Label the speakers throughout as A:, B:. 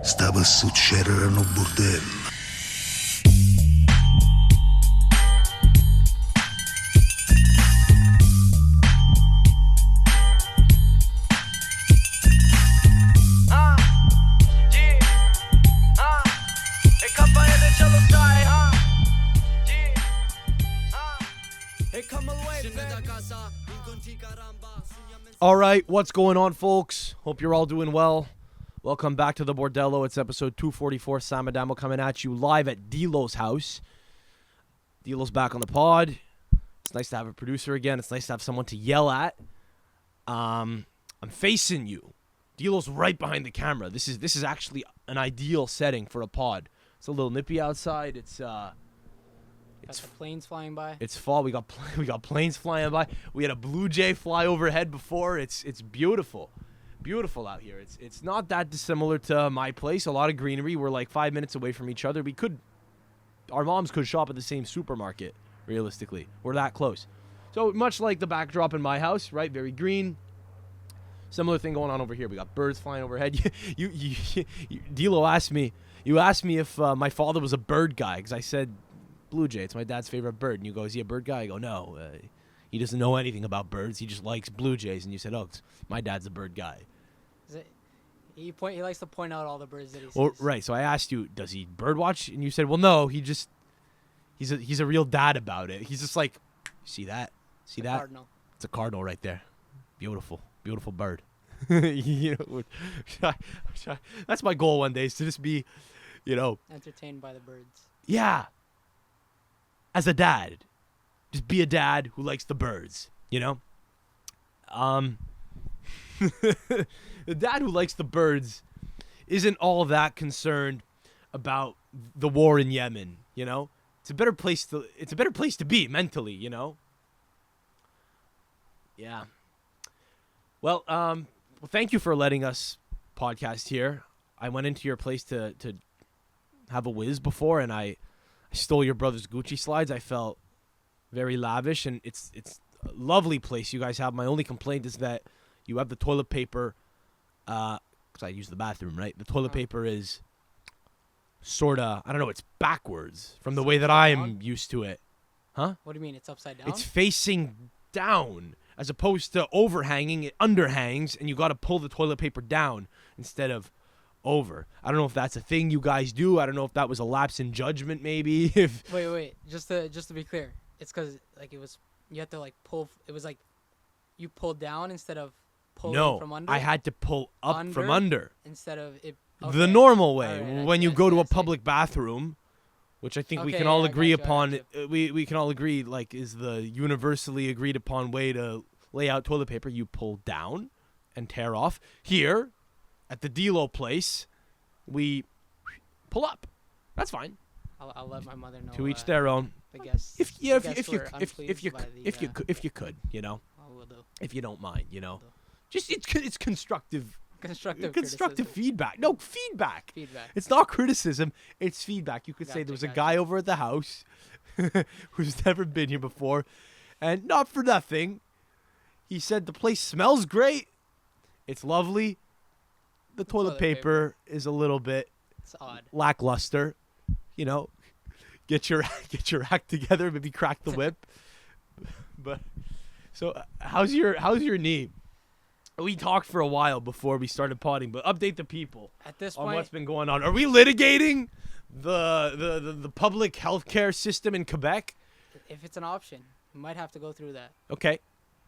A: stava a succedere no bordello.
B: All right, what's going on, folks? Hope you're all doing well. Welcome back to the Bordello. It's episode 244. Sam Adamo coming at you live at DiLo's house. DiLo's back on the pod. It's nice to have a producer again. It's nice to have someone to yell at. I'm facing you. DiLo's right behind the camera. This is actually an ideal setting for a pod. It's a little nippy outside. It's
C: Got the planes flying by.
B: It's fall. We got planes flying by. We had a blue jay fly overhead before. It's beautiful, beautiful out here. It's not that dissimilar to my place. A lot of greenery. We're like 5 minutes away from each other. Our moms could shop at the same supermarket. Realistically, we're that close. So much like the backdrop in my house, right? Very green. Similar thing going on over here. We got birds flying overhead. You DiLo asked me. You asked me if my father was a bird guy because I said. Blue jay, it's my dad's favorite bird. And you go, is he a bird guy? I go, no, he doesn't know anything about birds. He just likes blue jays. And you said, oh, my dad's a bird guy.
C: He likes to point out all the birds that he sees.
B: Well, right. So I asked you, does he bird watch? And you said, well, no. He's a real dad about it. He's just like, see that? See that?
C: Cardinal.
B: It's a cardinal right there. Beautiful, beautiful bird. You know, that's my goal one day is to just be,
C: entertained by the birds.
B: Yeah. As a dad, just be a dad who likes the birds, you know? The dad who likes the birds isn't all that concerned about the war in Yemen, you know? It's a better place to be mentally, you know? Yeah. Well, thank you for letting us podcast here. I went into your place to have a whiz before, and I stole your brother's Gucci slides. I felt very lavish, and it's a lovely place you guys have. My only complaint is that you have the toilet paper, because I use the bathroom, right? The toilet paper is sort of, I don't know, it's backwards from the way that I am used to it. Huh?
C: What do you mean, it's upside down?
B: It's facing down, as opposed to overhanging. It underhangs, and you got to pull the toilet paper down instead of over. I don't know if that's a thing you guys do. I don't know if that was a lapse in judgment, maybe.
C: Wait. Just to be clear, it's because you had to pull. It was like you pulled down instead of pulling from under.
B: I had to pull up from under
C: instead of it. Okay.
B: The normal way
C: Right,
B: when you go to a public bathroom, which I think we can all agree upon. We can all agree is the universally agreed upon way to lay out toilet paper. You pull down and tear off. Here. At the DiLo place, we pull up. That's fine.
C: I'll let my mother know.
B: To each their own.
C: If you
B: could, you know.
C: I will do.
B: If you don't mind, you know. Just it's constructive.
C: Constructive
B: feedback. No, feedback.
C: Feedback.
B: It's not criticism. It's feedback. You could say there was a guy over at the house who's never been here before, and not for nothing, he said the place smells great. It's lovely. The toilet paper is a little bit lackluster, you know. Get your act together, maybe crack the whip. But so how's your knee? We talked for a while before we started potting, but update the people
C: at this
B: on
C: point,
B: what's been going on. Are we litigating the public healthcare system in Quebec?
C: If it's an option, we might have to go through that.
B: Okay.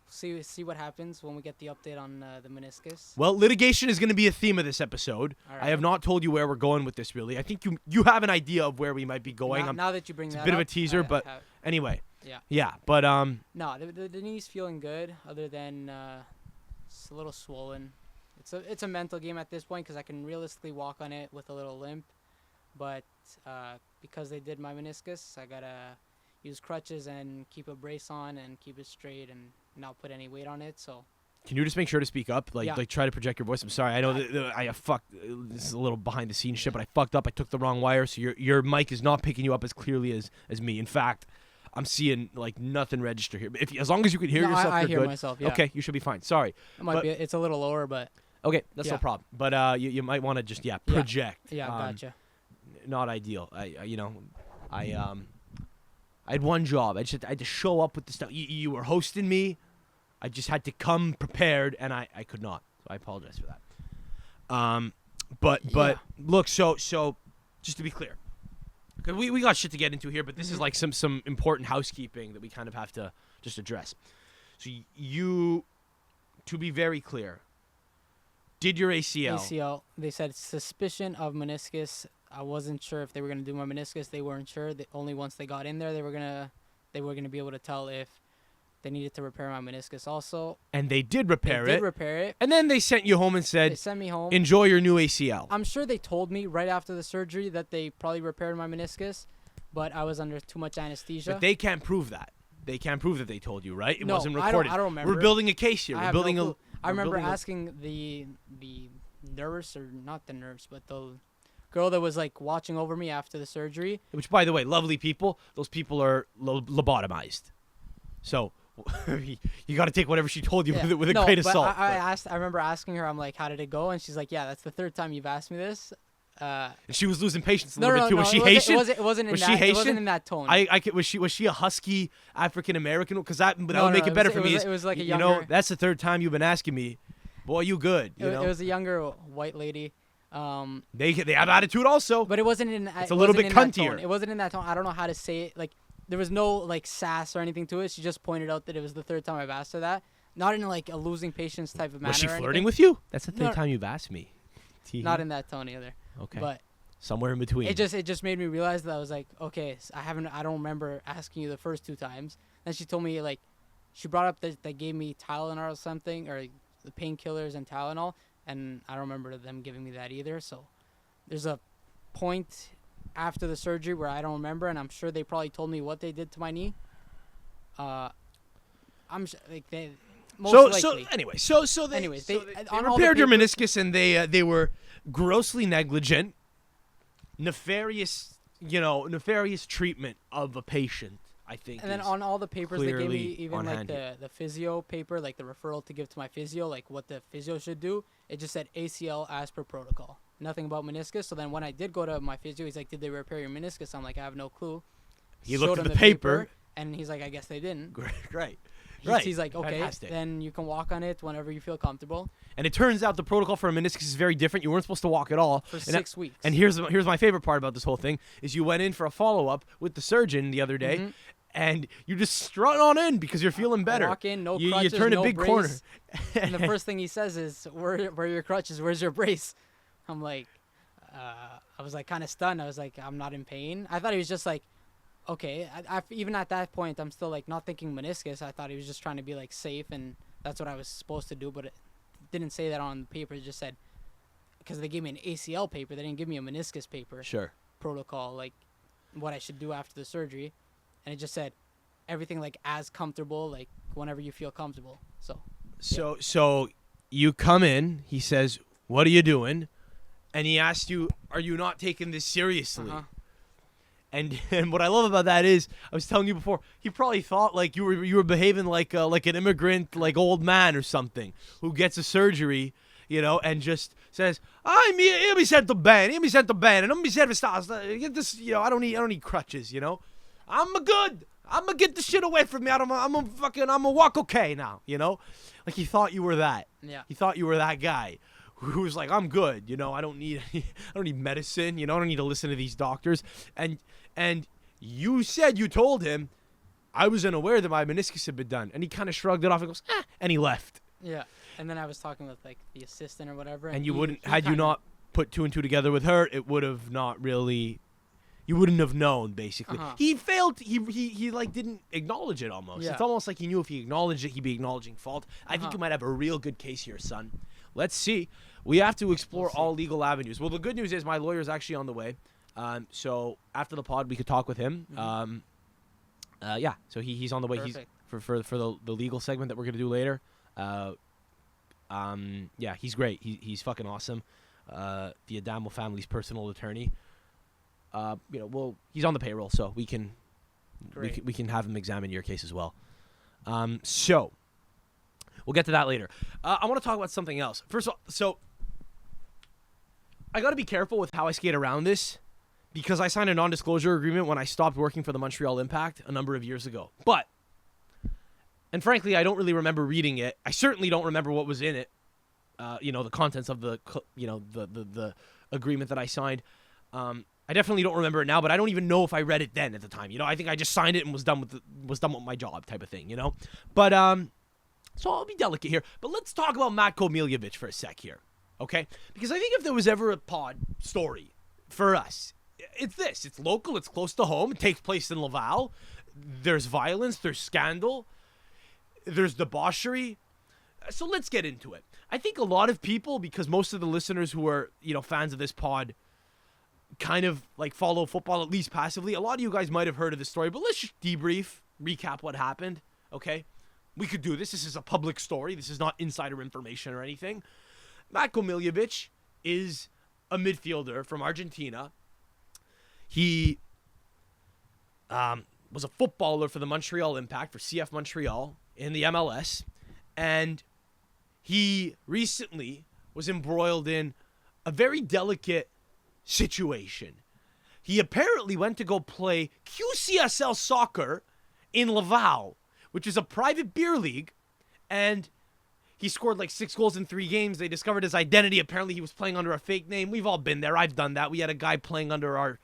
C: See what happens when we get the update on the meniscus.
B: Well, litigation is going to be a theme of this episode. Right. I have not told you where we're going with this, really. I think you have an idea of where we might be going.
C: Now that you bring that up.
B: It's a bit of a teaser, but anyway.
C: Yeah,
B: but
C: no, the knee's feeling good, other than it's a little swollen. It's a mental game at this point because I can realistically walk on it with a little limp, but because they did my meniscus, I gotta use crutches and keep a brace on and keep it straight and not put any weight on it. So
B: can you just make sure to speak up? Like try to project your voice. I'm sorry. I know I fucked. This is a little behind the scenes shit, but I fucked up. I took the wrong wire, so your mic is not picking you up as clearly as me. In fact, I'm seeing nothing register here. As long as you can hear yourself,
C: I
B: you're
C: hear
B: good.
C: Myself. Yeah.
B: Okay, you should be fine. Sorry.
C: It's a little lower, but
B: Okay, that's no
C: Yeah.
B: problem. But you might want to just project.
C: Yeah, gotcha.
B: Not ideal. I had one job. I had to show up with the stuff. You were hosting me. I just had to come prepared, and I could not. So I apologize for that. But look, so just to be clear, because we got shit to get into here, but this is like some important housekeeping that we kind of have to just address. So you, to be very clear, did your ACL.
C: ACL. They said suspicion of meniscus. I wasn't sure if they were gonna do my meniscus. They weren't sure. Only once they got in there, they were gonna be able to tell if they needed to repair my meniscus also.
B: And they did repair
C: They
B: it.
C: did repair it.
B: And then they sent you home and
C: They
B: said,
C: sent me home.
B: enjoy your new ACL.
C: I'm sure they told me right after the surgery that they probably repaired my meniscus, but I was under too much anesthesia.
B: But they can't prove that. They can't prove that they told you, right? It
C: No,
B: wasn't
C: I
B: recorded.
C: don't remember.
B: We're building a case here.
C: I
B: We're
C: have
B: building
C: no
B: a.
C: clue. I
B: we're
C: remember
B: building a-
C: asking the nurse, or not the nurse, but the girl that was like watching over me after the surgery.
B: Which, by the way, lovely people. Those people are lobotomized. So you got to take whatever she told you with a
C: no,
B: grain of
C: but
B: salt.
C: I remember asking her, I'm like, how did it go? And she's like, yeah, that's the third time you've asked me this.
B: And she was losing patience a
C: No,
B: little
C: no,
B: bit too.
C: no,
B: Was she
C: it wasn't-
B: Haitian?
C: It wasn't in
B: Was
C: that.
B: she
C: It wasn't
B: Haitian?
C: in that tone.
B: Was she a husky African American? Because that would
C: No,
B: make
C: no,
B: it better
C: it
B: for
C: was-
B: me.
C: it was like a
B: you know,
C: younger-
B: that's the third time you've been asking me. Boy, you good. You know,
C: It was a younger white lady.
B: they have attitude also.
C: But it wasn't in.
B: It's a little bit cuntier.
C: It wasn't in that tone. I don't know how to say it. Like there was no like sass or anything to it. She just pointed out that it was the third time I've asked her that. Not in like a losing patience type of manner.
B: Was she
C: or
B: flirting
C: anything.
B: with you? That's the third
C: No.
B: time you've asked me.
C: Not in that tone either.
B: Okay.
C: But
B: Somewhere in between.
C: it just made me realize that I was like, okay, I don't remember asking you the first two times. Then she told me like, she brought up that they gave me Tylenol or something, or the painkillers and Tylenol, and I don't remember them giving me that either. So there's a point after the surgery where I don't remember, and I'm sure they probably told me what they did to my knee. Like they most likely.
B: Anyways, they
C: on all the
B: repaired your
C: papers-
B: meniscus, and they were grossly negligent, nefarious treatment of a patient. I think.
C: And then on all the papers they gave me,
B: clearly
C: even
B: on
C: like
B: hand here.
C: the physio paper, like the referral to give to my physio, like what the physio should do, it just said ACL as per protocol. Nothing about meniscus. So then when I did go to my physio, he's like, did they repair your meniscus? I'm like, I have no clue.
B: He looked
C: Showed
B: at
C: him
B: the paper.
C: and he's like, I guess they didn't.
B: Right.
C: He's like, okay,
B: Fantastic.
C: then you can walk on it whenever you feel comfortable
B: And it turns out the protocol for a meniscus is very different. You weren't supposed to walk at all.
C: for
B: And
C: 6 weeks.
B: And here's my favorite part about this whole thing is you went in for a follow-up with the surgeon the other day, and you just strut on in because you're feeling better.
C: Walk in, no
B: you
C: crutches,
B: turn
C: no
B: a big
C: brace.
B: corner.
C: And the first thing he says is, where are your crutches? Where's your brace? I'm like, I was like kind of stunned. I was like, I'm not in pain. I thought he was just like, okay. Even at that point, I'm still like not thinking meniscus. I thought he was just trying to be like safe, and that's what I was supposed to do. But it didn't say that on the paper. It just said, because they gave me an ACL paper. They didn't give me a meniscus paper.
B: Sure.
C: Protocol, like what I should do after the surgery. And it just said everything like as comfortable, like whenever you feel comfortable.
B: So you come in. He says, "What are you doing?" And he asked you, "Are you not taking this seriously?" And what I love about that is, I was telling you before, he probably thought like you were behaving like an immigrant, like old man or something, who gets a surgery, and just says, io mi sento bene, non mi serve get this, I don't need crutches, I'm good. I'm gonna get this shit away from me. I'm gonna walk okay now, Like he thought you were that.
C: Yeah.
B: He thought you were that guy who was like, I'm good, I don't need medicine, I don't need to listen to these doctors. And you told him, I was unaware that my meniscus had been done. And he kind of shrugged it off and goes, and he left.
C: Yeah. And then I was talking with like the assistant or whatever.
B: And you had you not put two and two together with her, it would have not really, you wouldn't have known, basically. He failed, he like didn't acknowledge it almost.
C: Yeah.
B: It's almost like he knew if he acknowledged it, he'd be acknowledging fault. I think you might have a real good case here, son. Let's see. We have to explore all legal avenues. Well, the good news is my lawyer's actually on the way. So after the pod, we could talk with him. Yeah. So he's on the way.
C: Perfect.
B: He's for the legal segment that we're gonna do later. Yeah, he's great. He's fucking awesome. The Adamo family's personal attorney. He's on the payroll, so we can have him examine your case as well. So We'll get to that later. I want to talk about something else. First of all, so I got to be careful with how I skate around this because I signed a non-disclosure agreement when I stopped working for the Montreal Impact a number of years ago. And frankly, I don't really remember reading it. I certainly don't remember what was in it. The contents of the agreement that I signed. I definitely don't remember it now, but I don't even know if I read it then at the time. I think I just signed it and was done with my job type of thing, But so I'll be delicate here. But let's talk about Matko Milovic for a sec here, okay? Because I think if there was ever a pod story for us, it's this. It's local. It's close to home. It takes place in Laval. There's violence. There's scandal. There's debauchery. So let's get into it. I think a lot of people, because most of the listeners who are, fans of this pod kind of like follow football at least passively, a lot of you guys might have heard of this story, but let's just recap what happened, okay? We could do this. This is a public story. This is not insider information or anything. Matko Milovic is a midfielder from Argentina. He was a footballer for the Montreal Impact, for CF Montreal in the MLS, and he recently was embroiled in a very delicate situation. He apparently went to go play QCSL soccer in Laval, which is a private beer league, and he scored like 6 goals in 3 games. They discovered his identity. Apparently he was playing under a fake name. We've all been there. I've done that. We had a guy playing under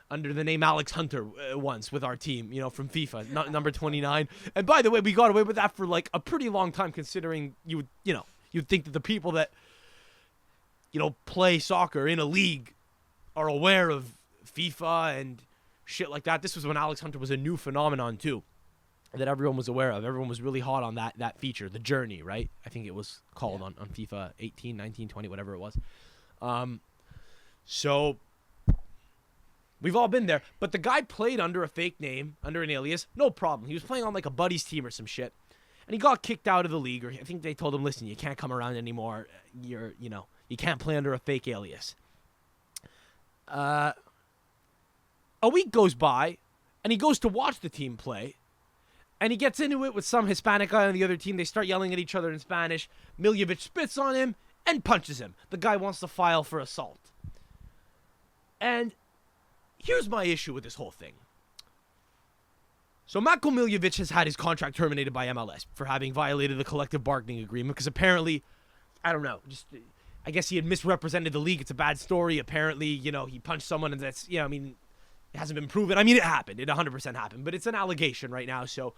B: under the name Alex Hunter once with our team, from FIFA, number 29. And by the way, we got away with that for like a pretty long time, considering you'd think that the people that, play soccer in a league are aware of FIFA and shit like that. This was when Alex Hunter was a new phenomenon too, that everyone was aware of. Everyone was really hot on that feature, the journey, right? I think it was called on FIFA 18, 19, 20, whatever it was. So we've all been there, but the guy played under a fake name, under an alias, no problem. He was playing on like a buddy's team or some shit, and he got kicked out of the league, or I think they told him, listen, you can't come around anymore. You can't play under a fake alias. A week goes by, and he goes to watch the team play, and he gets into it with some Hispanic guy on the other team. They start yelling at each other in Spanish. Milovic spits on him and punches him. The guy wants to file for assault. And here's my issue with this whole thing. So Matko Milovic has had his contract terminated by MLS for having violated the collective bargaining agreement because apparently, I don't know, I guess he had misrepresented the league. It's a bad story. Apparently, he punched someone and that's, it hasn't been proven. I mean, it happened. It 100% happened, but it's an allegation right now. So,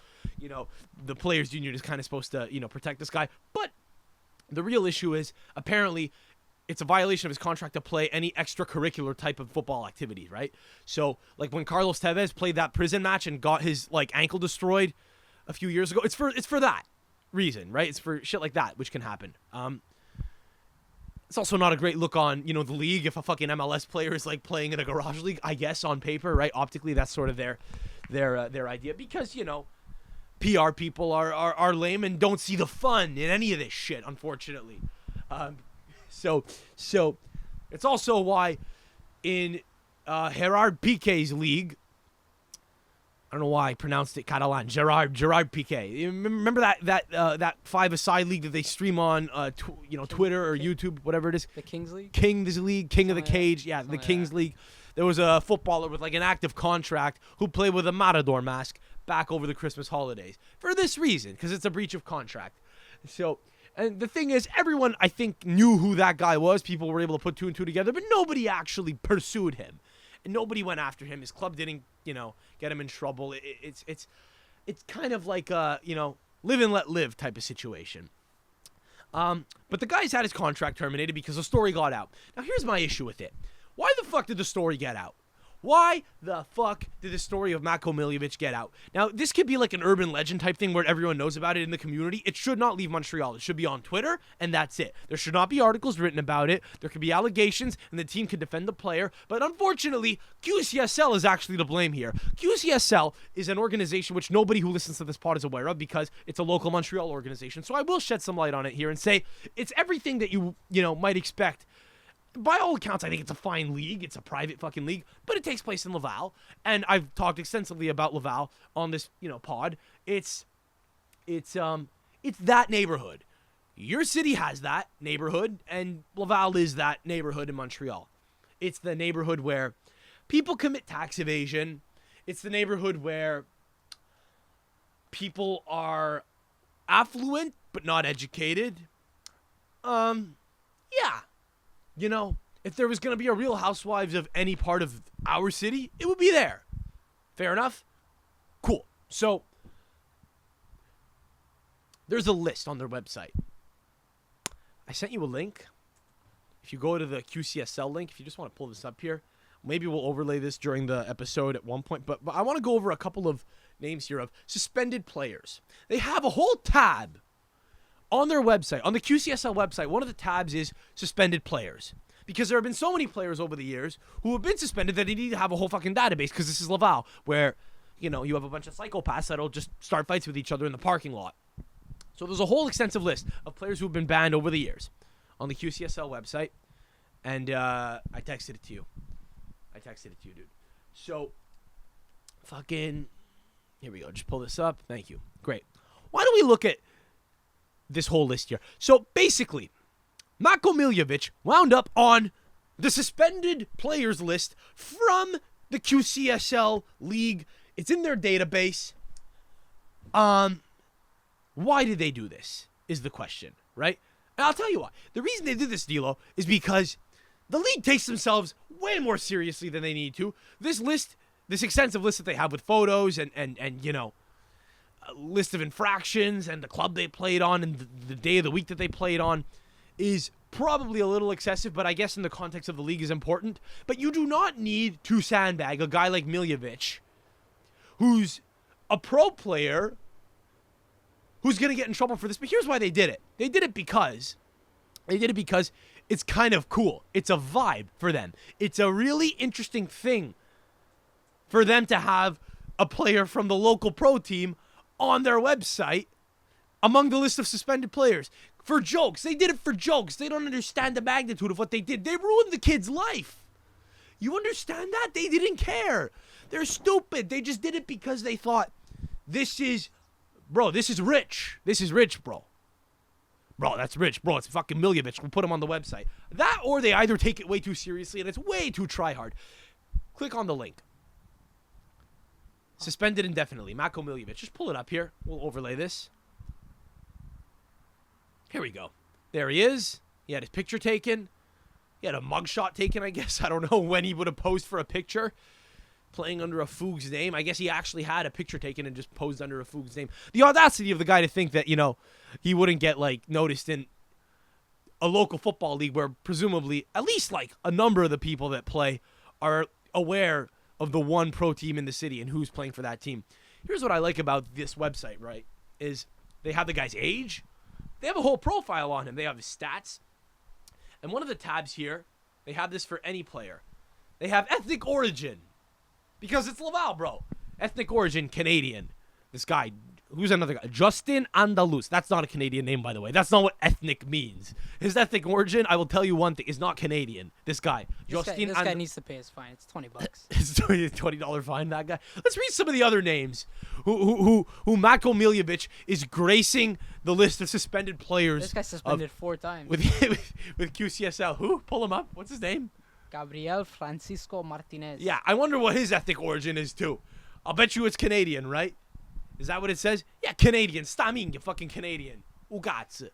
B: the players union is kind of supposed to, protect this guy. But the real issue is apparently it's a violation of his contract to play any extracurricular type of football activity, right? So, like when Carlos Tevez played that prison match and got his ankle destroyed a few years ago, it's for that reason, right? It's for shit like that, which can happen. It's also not a great look on, the league if a fucking MLS player is playing in a garage league, I guess, on paper, right? Optically, that's sort of their idea because, PR people are lame and don't see the fun in any of this shit, unfortunately. So it's also why in Gerard Piqué's league, I don't know why I pronounced it Catalan, Gerard Piqué. You remember that five-a-side league that they stream on Twitter or YouTube, whatever it is?
C: The Kings League?
B: King of the Cage. Yeah, the Kings League. There was a footballer with an active contract who played with a Matador mask back over the Christmas holidays. For this reason, because it's a breach of contract. So, and the thing is, everyone, I think, knew who that guy was. People were able to put 2 and 2 together, but nobody actually pursued him. And nobody went after him. His club didn't, get him in trouble. It's kind of like a, live and let live type of situation. But the guy's had his contract terminated because the story got out. Now, here's my issue with it. Why the fuck did the story get out? Why the fuck did the story of Matko Milovic get out? Now, this could be like an urban legend type thing where everyone knows about it in the community. It should not leave Montreal. It should be on Twitter, and that's it. There should not be articles written about it. There could be allegations, and the team could defend the player. But unfortunately, QCSL is actually to blame here. QCSL is an organization which nobody who listens to this pod is aware of because it's a local Montreal organization. So I will shed some light on it here and say it's everything that you might expect. By all accounts, I think it's a fine league. It's a private fucking league, but it takes place in Laval, and I've talked extensively about Laval on this, pod. It's It's that neighborhood. Your city has that neighborhood, and Laval is that neighborhood in Montreal. It's the neighborhood where people commit tax evasion. It's the neighborhood where people are affluent but not educated. Yeah. You know, if there was going to be a Real Housewives of any part of our city, it would be there. Fair enough? Cool. So, there's a list on their website. I sent you a link. If you go to the QCSL link, if you just want to pull this up here, maybe we'll overlay this during the episode at one point, but I want to go over a couple of names here of suspended players. They have a whole tab on their website, on the QCSL website. One of the tabs is suspended players, because there have been so many players over the years who have been suspended that they need to have a whole fucking database, because this is Laval, where, you know, you have a bunch of psychopaths that'll just start fights with each other in the parking lot. So there's a whole extensive list of players who have been banned over the years on the QCSL website, and I texted it to you. Dude. So, fucking, here we go. Just pull this up. Thank you. Great. Why don't we look at this whole list here? So, basically, Mako Milovic wound up on the suspended players list from the QCSL league. It's in their database. Why did they do this is the question, right? And I'll tell you why. The reason they did this, DiLo, is because the league takes themselves way more seriously than they need to. This list, this extensive list that they have with photos and you know, a list of infractions and the club they played on and the day of the week that they played on is probably a little excessive, but I guess in the context of the league is important. But you do not need to sandbag a guy like Milovic, who's a pro player who's going to get in trouble for this. But here's why they did it. They did it because it's kind of cool. It's a vibe for them. It's a really interesting thing for them to have a player from the local pro team on their website among the list of suspended players. For jokes. They did it for jokes. They don't understand the magnitude of what they did. They ruined the kid's life. You understand that? They didn't care. They're stupid. They just did it because they thought, this is rich. This is rich, bro. Bro, that's rich. Bro, it's fucking Milovic. We'll put him on the website. That, or they either take it way too seriously and it's way too try-hard. Click on the link. Suspended indefinitely. Mako Milovic. Just pull it up here. We'll overlay this. Here we go. There he is. He had his picture taken. He had a mugshot taken, I guess. I don't know when he would have posed for a picture. Playing under a Foog's name. I guess he actually had a picture taken and just posed under a Foog's name. The audacity of the guy to think that, you know, he wouldn't get, like, noticed in a local football league where presumably at least, like, a number of the people that play are aware of the one pro team in the city and who's playing for that team. Here's what I like about this website, right, is they have the guy's age. They have a whole profile on him. They have his stats. And one of the tabs here, they have this for any player. They have ethnic origin. Because it's Laval, bro. Ethnic origin, Canadian. This guy, who's another guy? Justin Andalus. That's not a Canadian name, by the way. That's not what ethnic means. His ethnic origin, I will tell you one thing, is not Canadian. This guy.
C: This guy needs to pay his fine. It's $20.
B: It's a $20 fine, that guy. Let's read some of the other names who Mako Milovic is gracing the list of suspended players.
C: This guy suspended 4 times.
B: With QCSL. Who? Pull him up. What's his name?
C: Gabriel Francisco Martinez.
B: Yeah, I wonder what his ethnic origin is, too. I'll bet you it's Canadian, right? Is that what it says? Yeah, Canadian. Staming, you fucking Canadian. Ugats.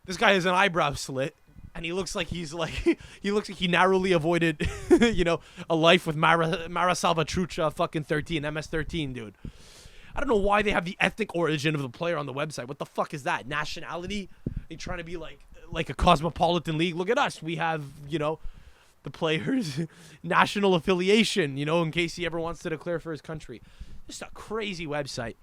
B: This guy has an eyebrow slit, and he looks like he narrowly avoided, you know, a life with Mara Salvatrucha fucking 13, MS-13, dude. I don't know why they have the ethnic origin of the player on the website. What the fuck is that? Nationality? They trying to be like a cosmopolitan league? Look at us. We have, you know, the player's national affiliation, you know, in case he ever wants to declare for his country. Just a crazy website,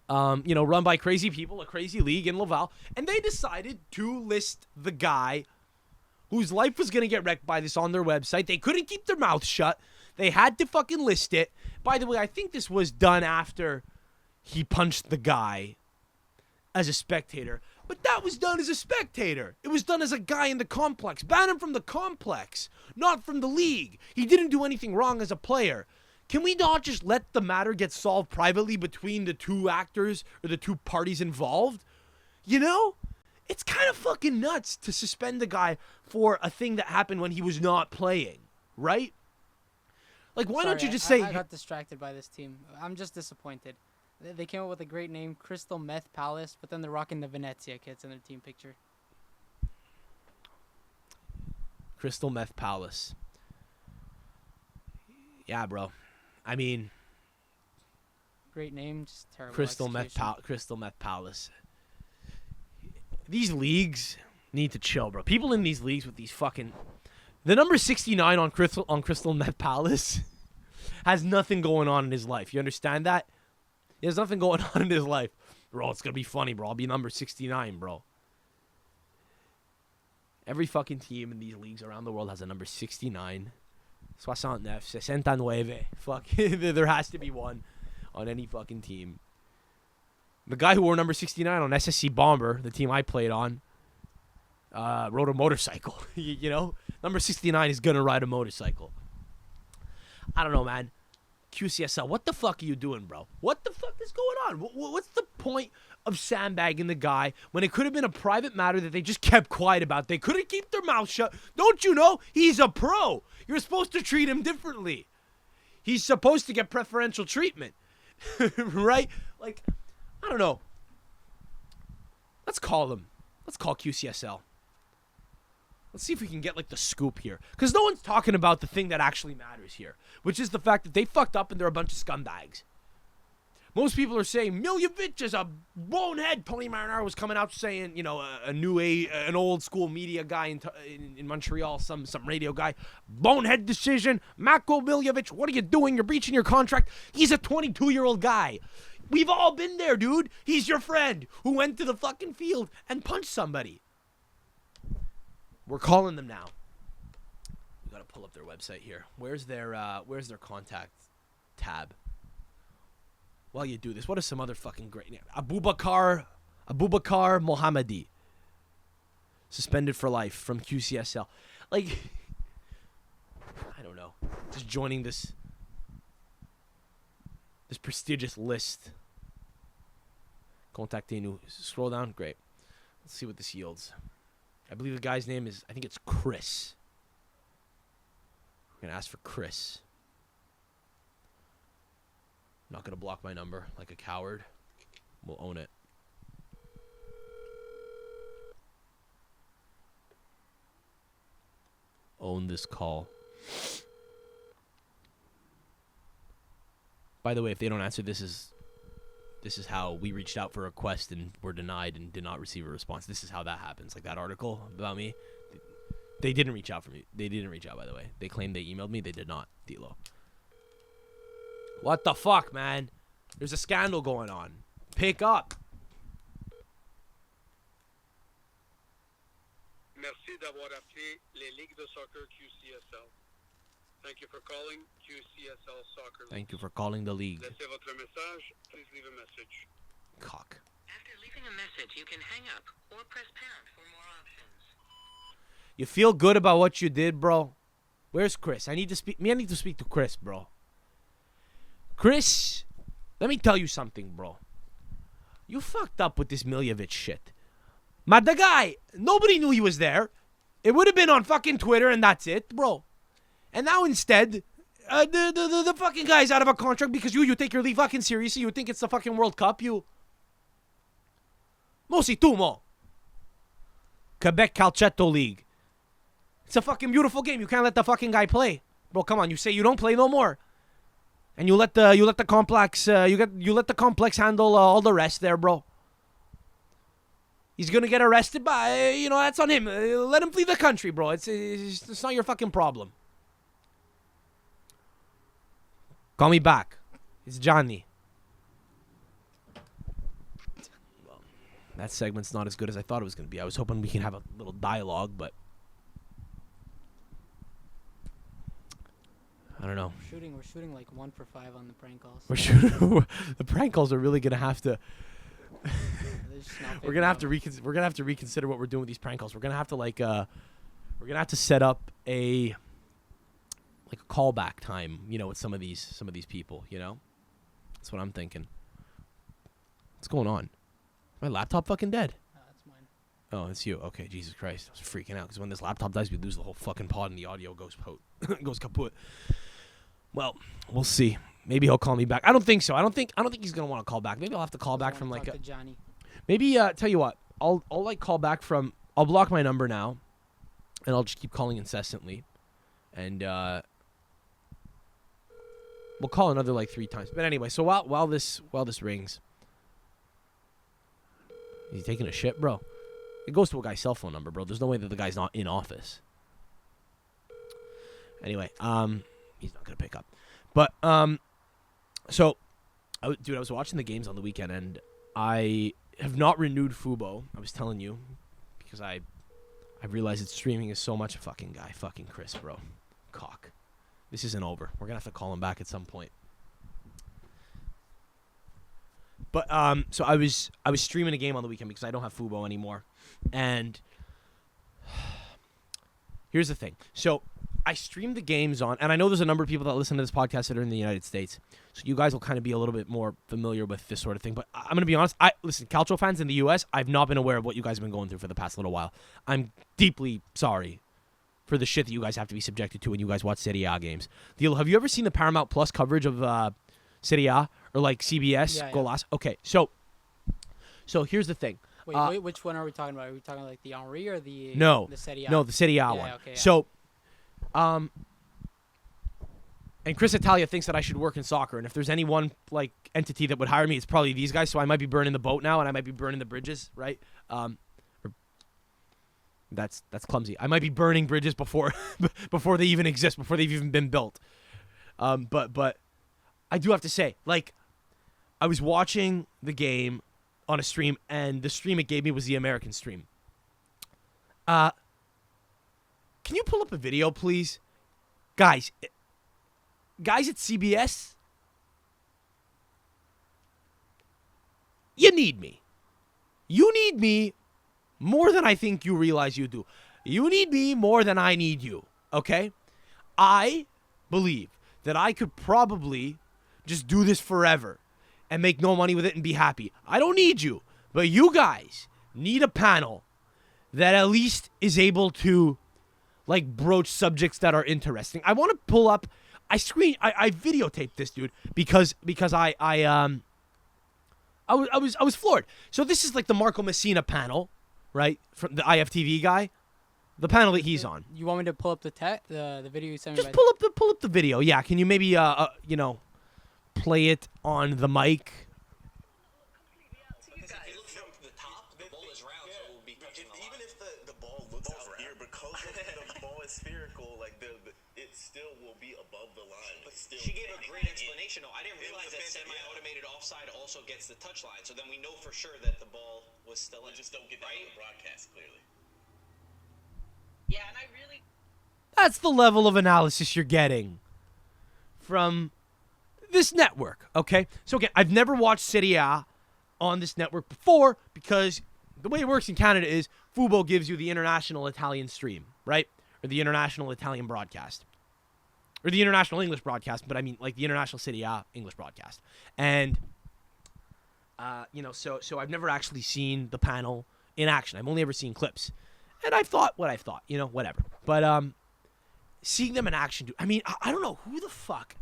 B: you know, run by crazy people, a crazy league in Laval. And they decided to list the guy whose life was going to get wrecked by this on their website. They couldn't keep their mouth shut. They had to fucking list it. By the way, I think this was done after he punched the guy as a spectator. But that was done as a spectator. It was done as a guy in the complex. Ban him from the complex, not from the league. He didn't do anything wrong as a player. Can we not just let the matter get solved privately between the two actors or the two parties involved? You know? It's kind of fucking nuts to suspend the guy for a thing that happened when he was not playing, right? Like, why don't you just say...
C: I got distracted by this team. I'm just disappointed. They came up with a great name, Crystal Meth Palace, but then they're rocking the Venezia kits in their team picture.
B: Crystal Meth Palace. Yeah, bro. I mean...
C: Great name, just terrible
B: Crystal Meth Palace. These leagues need to chill, bro. People in these leagues with these fucking... The number 69 on Crystal Meth Palace has nothing going on in his life. You understand that? There's nothing going on in his life. Bro, it's going to be funny, bro. I'll be number 69, bro. Every fucking team in these leagues around the world has a number 69. 69. Fuck. There has to be one on any fucking team. The guy who wore number 69 on SSC Bomber, the team I played on, rode a motorcycle. You know? Number 69 is going to ride a motorcycle. I don't know, man. QCSL, what the fuck are you doing, bro? What the fuck is going on? What's the point of sandbagging the guy when it could have been a private matter that they just kept quiet about? They couldn't keep their mouth shut. Don't you know? He's a pro. You're supposed to treat him differently. He's supposed to get preferential treatment. Right? Like, I don't know. Let's call them. Let's call QCSL. Let's see if we can get, like, the scoop here. Because no one's talking about the thing that actually matters here, which is the fact that they fucked up and they're a bunch of scumbags. Most people are saying Milovic is a bonehead. Tony Marinaro was coming out saying, you know, an old school media guy in Montreal, some radio guy. Bonehead decision. Mako Milovic, what are you doing? You're breaching your contract. He's a 22-year-old guy. We've all been there, dude. He's your friend who went to the fucking field and punched somebody. We're calling them now. We gotta pull up their website here. Where's their contact tab? While you do this, what are some other fucking great names? Abubakar Mohammadi. Suspended for life from QCSL. Like, I don't know. Just joining this prestigious list. Contactez nous. Scroll down. Great. Let's see what this yields. I believe the guy's name is, I think it's Chris. We're going to ask for Chris. I'm not going to block my number like a coward. We'll own it. Own this call. By the way, if they don't answer, this is how we reached out for a request and were denied and did not receive a response. This is how that happens. Like that article about me. They didn't reach out for me. They didn't reach out, by the way. They claimed they emailed me. They did not. DiLo. What the fuck, man? There's a scandal going on. Pick up.
D: Merci d'avoir appelé les Ligues de Soccer QCSL. Thank you for calling QCSL Soccer League.
B: Thank you for calling the league.
D: Laissez votre message. Please leave a message.
B: Cock.
E: After leaving a message, you can hang up or press pound for more options.
B: You feel good about what you did, bro? Where's Chris? I need to speak to Chris, bro. Chris, let me tell you something, bro. You fucked up with this Milovic shit. But the guy, nobody knew he was there. It would have been on fucking Twitter and that's it, bro. And now instead, the fucking guy's out of a contract because you take your league fucking seriously. You think it's the fucking World Cup, you. Mosi tu mo. Quebec Calcetto League. It's a fucking beautiful game. You can't let the fucking guy play. Bro, come on. You say you don't play no more. And you let the complex let the complex handle all the rest there, bro. He's gonna get arrested by that's on him. Let him flee the country, bro. It's not your fucking problem. Call me back. It's Johnny. Well, that segment's not as good as I thought it was gonna be. I was hoping we can have a little dialogue, but I don't know.
C: We're shooting like 1 for 5 on the prank calls.
B: The prank calls are really gonna have to. We're gonna have to reconsider what we're doing with these prank calls. We're gonna have to set up a like a callback time, with some of these people, That's what I'm thinking. What's going on? My laptop fucking dead.
C: That's mine.
B: Oh, it's you. Okay, Jesus Christ. I was freaking out because when this laptop dies, we lose the whole fucking pod and the audio goes goes kaput. Well, we'll see. Maybe he'll call me back. I don't think so. I don't think he's gonna want to call back. Maybe I'll have to call back from like
C: to Johnny.
B: maybe tell you what. I'll like call back from. I'll block my number now, and I'll just keep calling incessantly, and we'll call another like 3 times. But anyway, so while this rings, is he taking a shit, bro? It goes to a guy's cell phone number, bro. There's no way that the guy's not in office. Anyway, he's not gonna pick up. But so, I was watching the games on the weekend, and I have not renewed Fubo. I was telling you because I realized that streaming is so much a fucking guy, fucking Chris, bro, cock. This isn't over. We're gonna have to call him back at some point. But so I was streaming a game on the weekend because I don't have Fubo anymore, and here's the thing. So I streamed the games on, and I know there's a number of people that listen to this podcast that are in the United States, so you guys will kind of be a little bit more familiar with this sort of thing. But I'm going to be honest. Listen, Calcio fans in the U.S., I've not been aware of what you guys have been going through for the past little while. I'm deeply sorry for the shit that you guys have to be subjected to when you guys watch Serie A games. DiLo, have you ever seen the Paramount Plus coverage of Serie A or like CBS?
C: Yeah.
B: Golas? Okay, so here's the thing.
C: Wait, which one are we talking about? Are we talking like the Henri or the Serie A?
B: No, the Serie A one.
C: Okay, yeah.
B: So, and Chris Italia thinks that I should work in soccer, and if there's any one like entity that would hire me, it's probably these guys. So I might be burning the boat now, and I might be burning the bridges, right? That's clumsy. I might be burning bridges before they even exist, before they've even been built. But I do have to say, like, I was watching the game on a stream, and the stream it gave me was the American stream. Can you pull up a video, please? Guys at CBS, you need me. You need me more than I think you realize you do. You need me more than I need you, okay? I believe that I could probably just do this forever and make no money with it and be happy. I don't need you, but you guys need a panel that at least is able to like broach subjects that are interesting. I want to pull up. I videotaped this, dude, because I was floored. So this is like the Marco Messina panel, right, from the IFTV guy, the panel that he's on.
C: You want me to pull up the video you sent me?
B: Just pull up the video. Yeah, can you maybe play it on the mic?
F: Even if the ball looks out here, because the ball is spherical, like it still will be above the line. But still,
G: she gave a great explanation. Though I didn't realize that semi-automated offside also gets the touch line. So then we know for sure that the ball was still in.
F: Just don't get that on the broadcast clearly.
E: Yeah, and I really...
B: That's the level of analysis you're getting from this network, okay? So again, I've never watched Serie A on this network before because the way it works in Canada is Fubo gives you the international Italian stream, right? Or the international Italian broadcast. Or the international English broadcast, but I mean like the international Serie A English broadcast. And, so I've never actually seen the panel in action. I've only ever seen clips. And I've thought what I've thought, whatever. But seeing them in action, dude, I mean, I don't know who the fuck...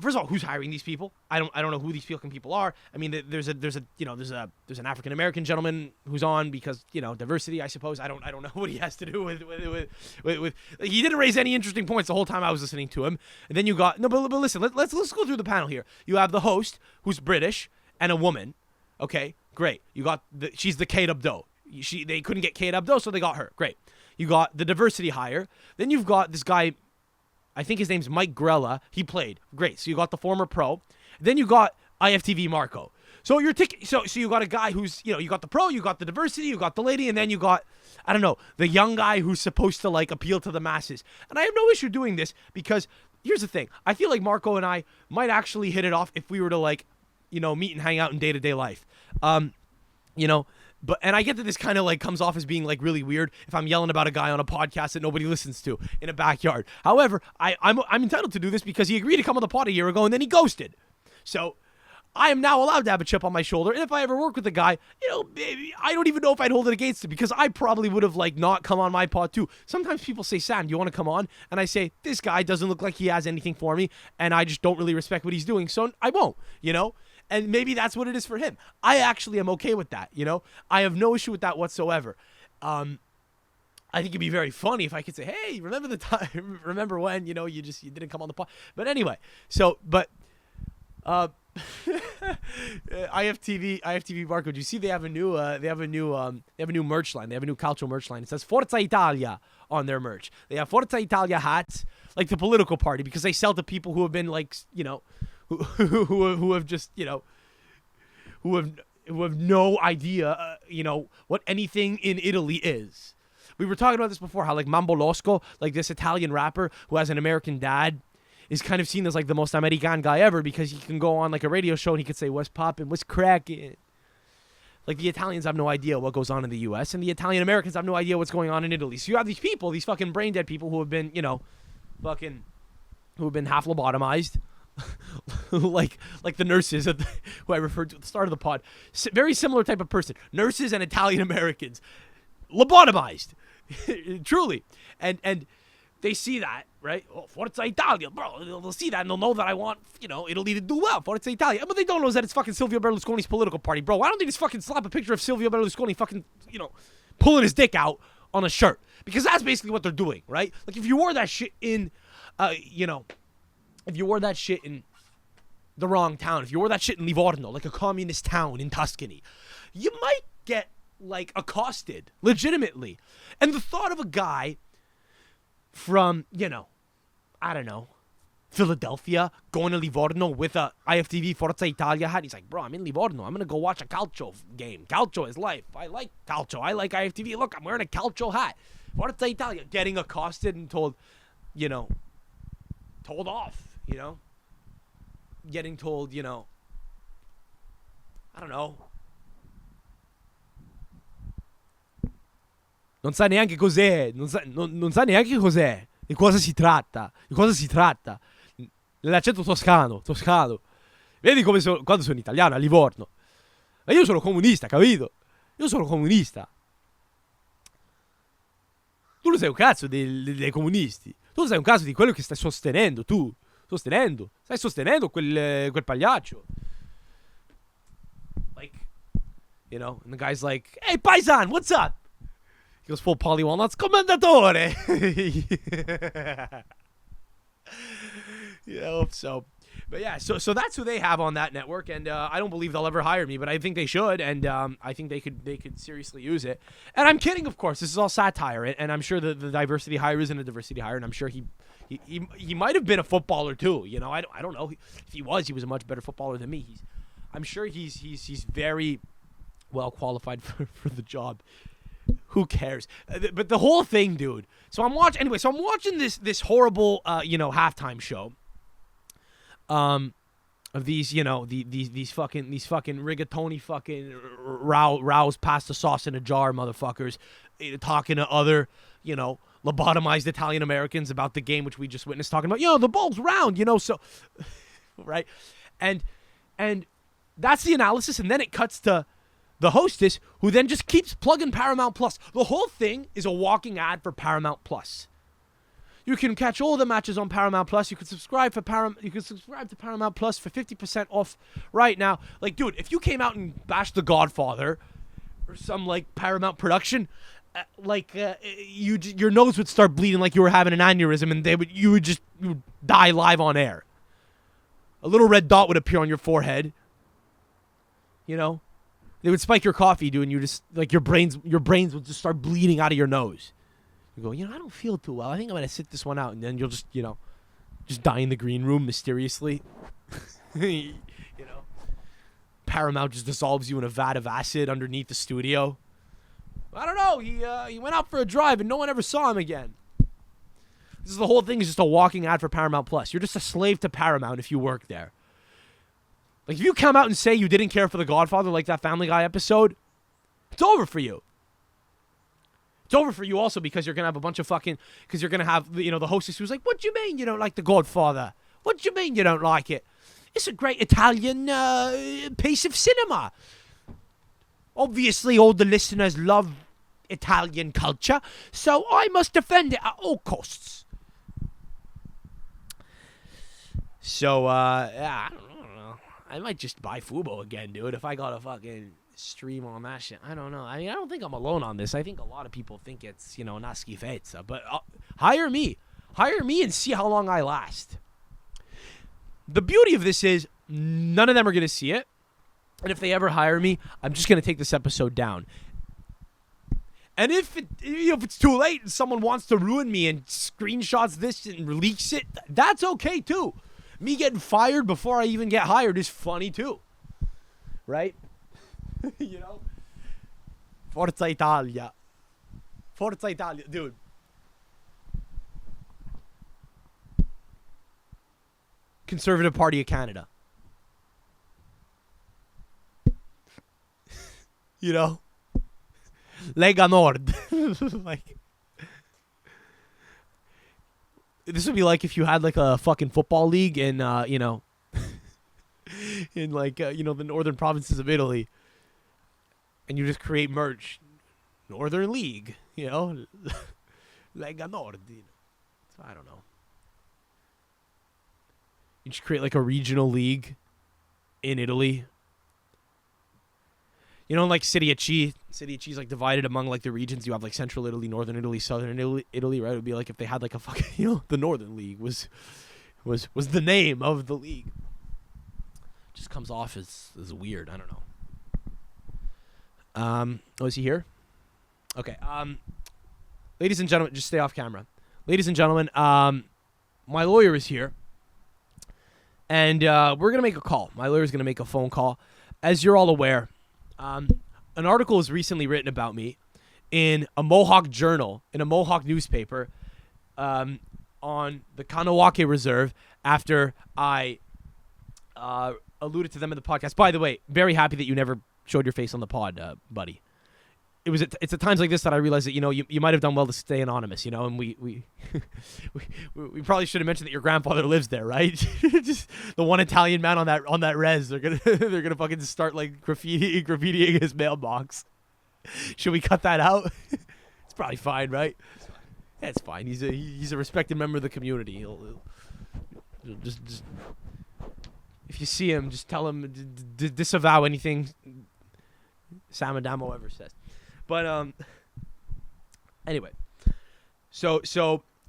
B: First of all, who's hiring these people? I don't know who these fucking people are. I mean, there's an African American gentleman who's on because diversity, I suppose. I don't know what he has to do with he didn't raise any interesting points the whole time I was listening to him. And then you got but listen, let's go through the panel here. You have the host who's British and a woman. Okay, great. You got she's the Kate Abdo. They couldn't get Kate Abdo, so they got her. Great. You got the diversity hire. Then you've got this guy. I think his name's Mike Grella. He played. Great. So you got the former pro. Then you got IFTV Marco. So you're so you got a guy who's, you got the pro, you got the diversity, you got the lady, and then you got, I don't know, the young guy who's supposed to like appeal to the masses. And I have no issue doing this because here's the thing. I feel like Marco and I might actually hit it off if we were to like, meet and hang out in day-to-day life. And I get that this kind of like comes off as being like really weird if I'm yelling about a guy on a podcast that nobody listens to in a backyard. However, I'm entitled to do this because he agreed to come on the pod a year ago and then he ghosted. So I am now allowed to have a chip on my shoulder. And if I ever work with a guy, maybe, I don't even know if I'd hold it against him because I probably would have like not come on my pod too. Sometimes people say, Sam, do you want to come on? And I say, this guy doesn't look like he has anything for me. And I just don't really respect what he's doing. So I won't, And maybe that's what it is for him. I actually am okay with that, I have no issue with that whatsoever. I think it'd be very funny if I could say, hey, remember the time, remember when, you didn't come on the pod. But anyway, IFTV Marco, do you see they have a new merch line. They have a new Calcio merch line. It says Forza Italia on their merch. They have Forza Italia hats, like the political party, because they sell to people who have been like, who have just, who have no idea, what anything in Italy is. We were talking about this before, how like Mambo Losco, like this Italian rapper who has an American dad, is kind of seen as like the most American guy ever because he can go on like a radio show and he could say, what's poppin', what's crackin'. Like the Italians have no idea what goes on in the U.S. and the Italian Americans have no idea what's going on in Italy. So you have these people, these fucking brain dead people who have been, who have been half lobotomized. like the nurses who I referred to at the start of the pod. Very similar type of person. Nurses and Italian Americans. Lobotomized. Truly. And they see that, right? Oh, Forza Italia, bro. They'll see that and they'll know that I want, Italy to do well. Forza Italia. But they don't know that it's fucking Silvio Berlusconi's political party, bro. Why don't they just fucking slap a picture of Silvio Berlusconi fucking, pulling his dick out on a shirt? Because that's basically what they're doing, right? Like if you wore that shit in, if you wore that shit in the wrong town, if you wore that shit in Livorno, like a communist town in Tuscany, you might get, like, accosted, legitimately. And the thought of a guy from, I don't know, Philadelphia, going to Livorno with a IFTV Forza Italia hat, he's like, bro, I'm in Livorno. I'm going to go watch a calcio game. Calcio is life. I like calcio. I like IFTV. Look, I'm wearing a calcio hat. Forza Italia. Getting accosted and told, told off. Getting told, I don't know. Non sa neanche cos'è, non sa neanche cos'è, di cosa si tratta, Nell'accento toscano. Vedi come quando sono italiano a Livorno. Ma io sono comunista, capito? Io sono comunista. Tu non sei un cazzo dei comunisti. Tu sei un cazzo di quello che stai sostenendo, tu. Stai sostenendo quel pagliaccio. Like, and the guy's like, hey, paisan, what's up? He goes full Paulie Walnuts, commendatore. So. But yeah, so that's who they have on that network, and I don't believe they'll ever hire me, but I think they should, and I think they could seriously use it. And I'm kidding, of course. This is all satire, and I'm sure the diversity hire isn't a diversity hire, and I'm sure he might have been a footballer too. I don't know if he was a much better footballer than me. I'm sure he's very well qualified for the job. Who cares? But the whole thing, dude. So I'm watching this horrible halftime show. Of these, these fucking rigatoni fucking rouse pasta sauce in a jar motherfuckers talking to other, lobotomized Italian Americans about the game which we just witnessed, talking about, the ball's round, so right. And that's the analysis, and then it cuts to the hostess, who then just keeps plugging Paramount Plus. The whole thing is a walking ad for Paramount Plus. You can catch all the matches on Paramount Plus. You can subscribe to Paramount Plus for 50% off right now. Like, dude, if you came out and bashed The Godfather or some like Paramount production, your nose would start bleeding like you were having an aneurysm, and you would die live on air. A little red dot would appear on your forehead. They would spike your coffee, dude, and you just like your brains would just start bleeding out of your nose. You go, I don't feel too well. I think I'm gonna sit this one out, and then you'll just die in the green room mysteriously. Paramount just dissolves you in a vat of acid underneath the studio. I don't know. He went out for a drive, and no one ever saw him again. The whole thing is just a walking ad for Paramount Plus. You're just a slave to Paramount if you work there. Like, if you come out and say you didn't care for The Godfather, like that Family Guy episode, It's over for you. It's over for you also because you're going to have a bunch of because you're going to have, the hostess who's like, what do you mean you don't like The Godfather? What do you mean you don't like it? It's a great Italian piece of cinema. Obviously, all the listeners love Italian culture, so I must defend it at all costs. So, I don't know. I might just buy Fubo again, dude, if I got a fucking stream on that shit. I don't know. I mean, I don't think I'm alone on this. I think a lot of people think it's, una schifezza. But hire me. Hire me and see how long I last. The beauty of this is none of them are going to see it. And if they ever hire me, I'm just going to take this episode down. And if it's too late and someone wants to ruin me and screenshots this and leaks it, that's okay too. Me getting fired before I even get hired is funny too. Right? Forza Italia. Forza Italia. Dude. Conservative Party of Canada. Lega Nord. This would be like if you had like a fucking football league in, in like, the northern provinces of Italy. And you just create merch. Northern League, Lega Nord. So I don't know. You just create like a regional league in Italy. Like Serie A. Serie A is like divided among like the regions. You have like Central Italy, Northern Italy, Southern Italy, right? It would be like if they had like a fucking, the Northern League was the name of the league. Just comes off as weird. I don't know. Is he here? Okay. Ladies and gentlemen, just stay off camera. Ladies and gentlemen, my lawyer is here. And we're going to make a call. My lawyer's going to make a phone call. As you're all aware, an article was recently written about me in a Mohawk journal, in a Mohawk newspaper, on the Kanawake Reserve after I alluded to them in the podcast. By the way, very happy that you never showed your face on the pod, buddy. It's at times like this that I realize that, you might have done well to stay anonymous, and we probably should have mentioned that your grandfather lives there, right? Just the one Italian man on that res. They're gonna fucking start like graffitiing his mailbox. Should we cut that out? It's probably fine, right? Yeah, it's fine. He's a respected member of the community. He'll just if you see him, just tell him disavow anything Sam Adamo ever says. But anyway, so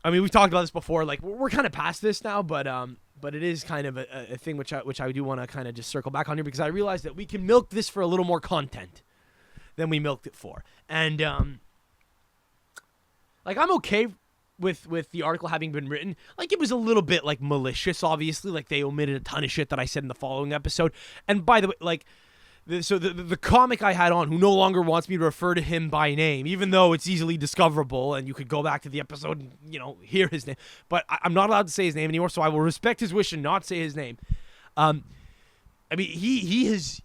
B: I mean, we've talked about this before. Like we're kind of past this now, but it is kind of a thing which I do want to kind of just circle back on here because I realized that we can milk this for a little more content than we milked it for, and like I'm okay with the article having been written. Like it was a little bit like malicious, obviously. Like they omitted a ton of shit that I said in the following episode, and by the way, like. So the comic I had on who no longer wants me to refer to him by name, even though it's easily discoverable and you could go back to the episode and, hear his name. But I'm not allowed to say his name anymore, so I will respect his wish and not say his name. I mean, he has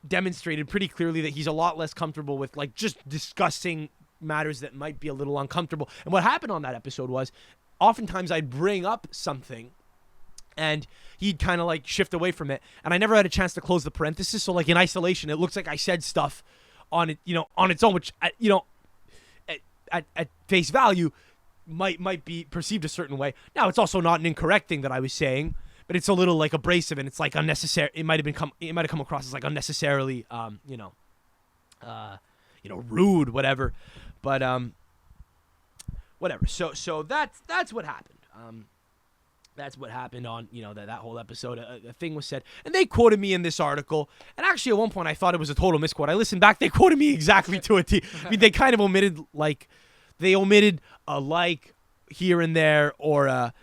B: demonstrated pretty clearly that he's a lot less comfortable with, like, just discussing matters that might be a little uncomfortable. And what happened on that episode was oftentimes I'd bring up something and he'd kind of like shift away from it. And I never had a chance to close the parenthesis. So like in isolation, it looks like I said stuff on it, on its own, which, at face value might be perceived a certain way. Now, it's also not an incorrect thing that I was saying, but it's a little like abrasive and it's like unnecessary. It might have come across as like unnecessarily, rude, whatever. But, whatever. So that's what happened. That's what happened on, that whole episode. A thing was said. And they quoted me in this article. And actually, at one point, I thought it was a total misquote. I listened back. They quoted me exactly to a T. I mean, they kind of omitted, a like here and there or, or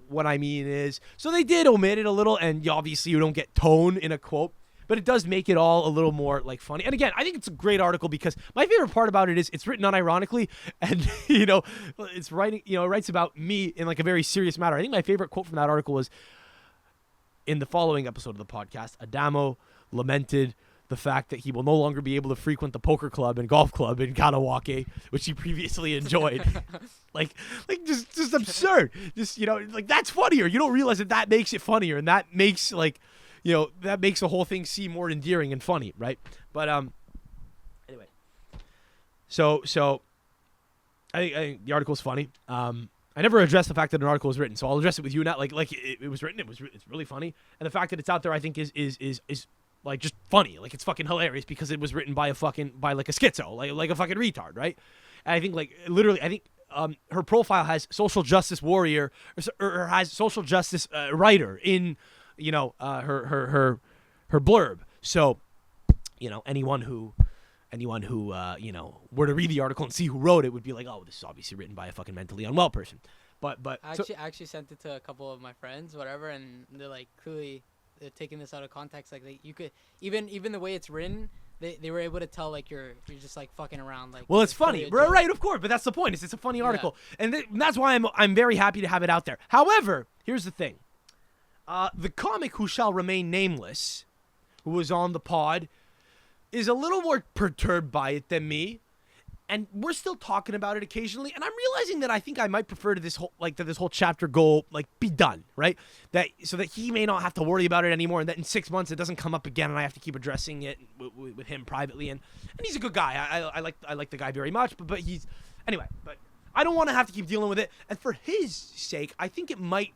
B: what I mean is. So they did omit it a little. And obviously, you don't get tone in a quote. But it does make it all a little more, like, funny. And again, I think it's a great article because my favorite part about it is it's written unironically and, it's writing, it writes about me in, like, a very serious matter. I think my favorite quote from that article was in the following episode of the podcast, Adamo lamented the fact that he will no longer be able to frequent the poker club and golf club in Kanawake, which he previously enjoyed. like just absurd. Just, like, that's funnier. You don't realize that makes it funnier, and that makes, like, that makes the whole thing seem more endearing and funny, right? But anyway, so I think the article's funny. I never addressed the fact that an article was written, so I'll address it with you now. Like it was written. It's really funny, and the fact that it's out there, I think, is like just funny. Like, it's fucking hilarious because it was written by like a schizo, like a fucking retard, right? And I think, like, literally, I think her profile has social justice warrior or has social justice writer in her blurb. So anyone who were to read the article and see who wrote it would be like, oh, this is obviously written by a fucking mentally unwell person. But
C: I actually sent it to a couple of my friends, whatever, and they're like, clearly they're taking this out of context. Like, you could even the way it's written, they were able to tell, like, you're just, like, fucking around. Like,
B: well, it's funny, right? Of course, but that's the point. It's a funny article, and that's why I'm very happy to have it out there. However, here's the thing: the comic who shall remain nameless, who was on the pod, is a little more perturbed by it than me, and we're still talking about it occasionally, and I'm realizing that I think I might prefer to this whole chapter go, like, be done, right? So that he may not have to worry about it anymore, and that in 6 months it doesn't come up again, and I have to keep addressing it with him privately, and he's a good guy. I like the guy very much, but he's anyway. But I don't want to have to keep dealing with it, and for his sake, I think it might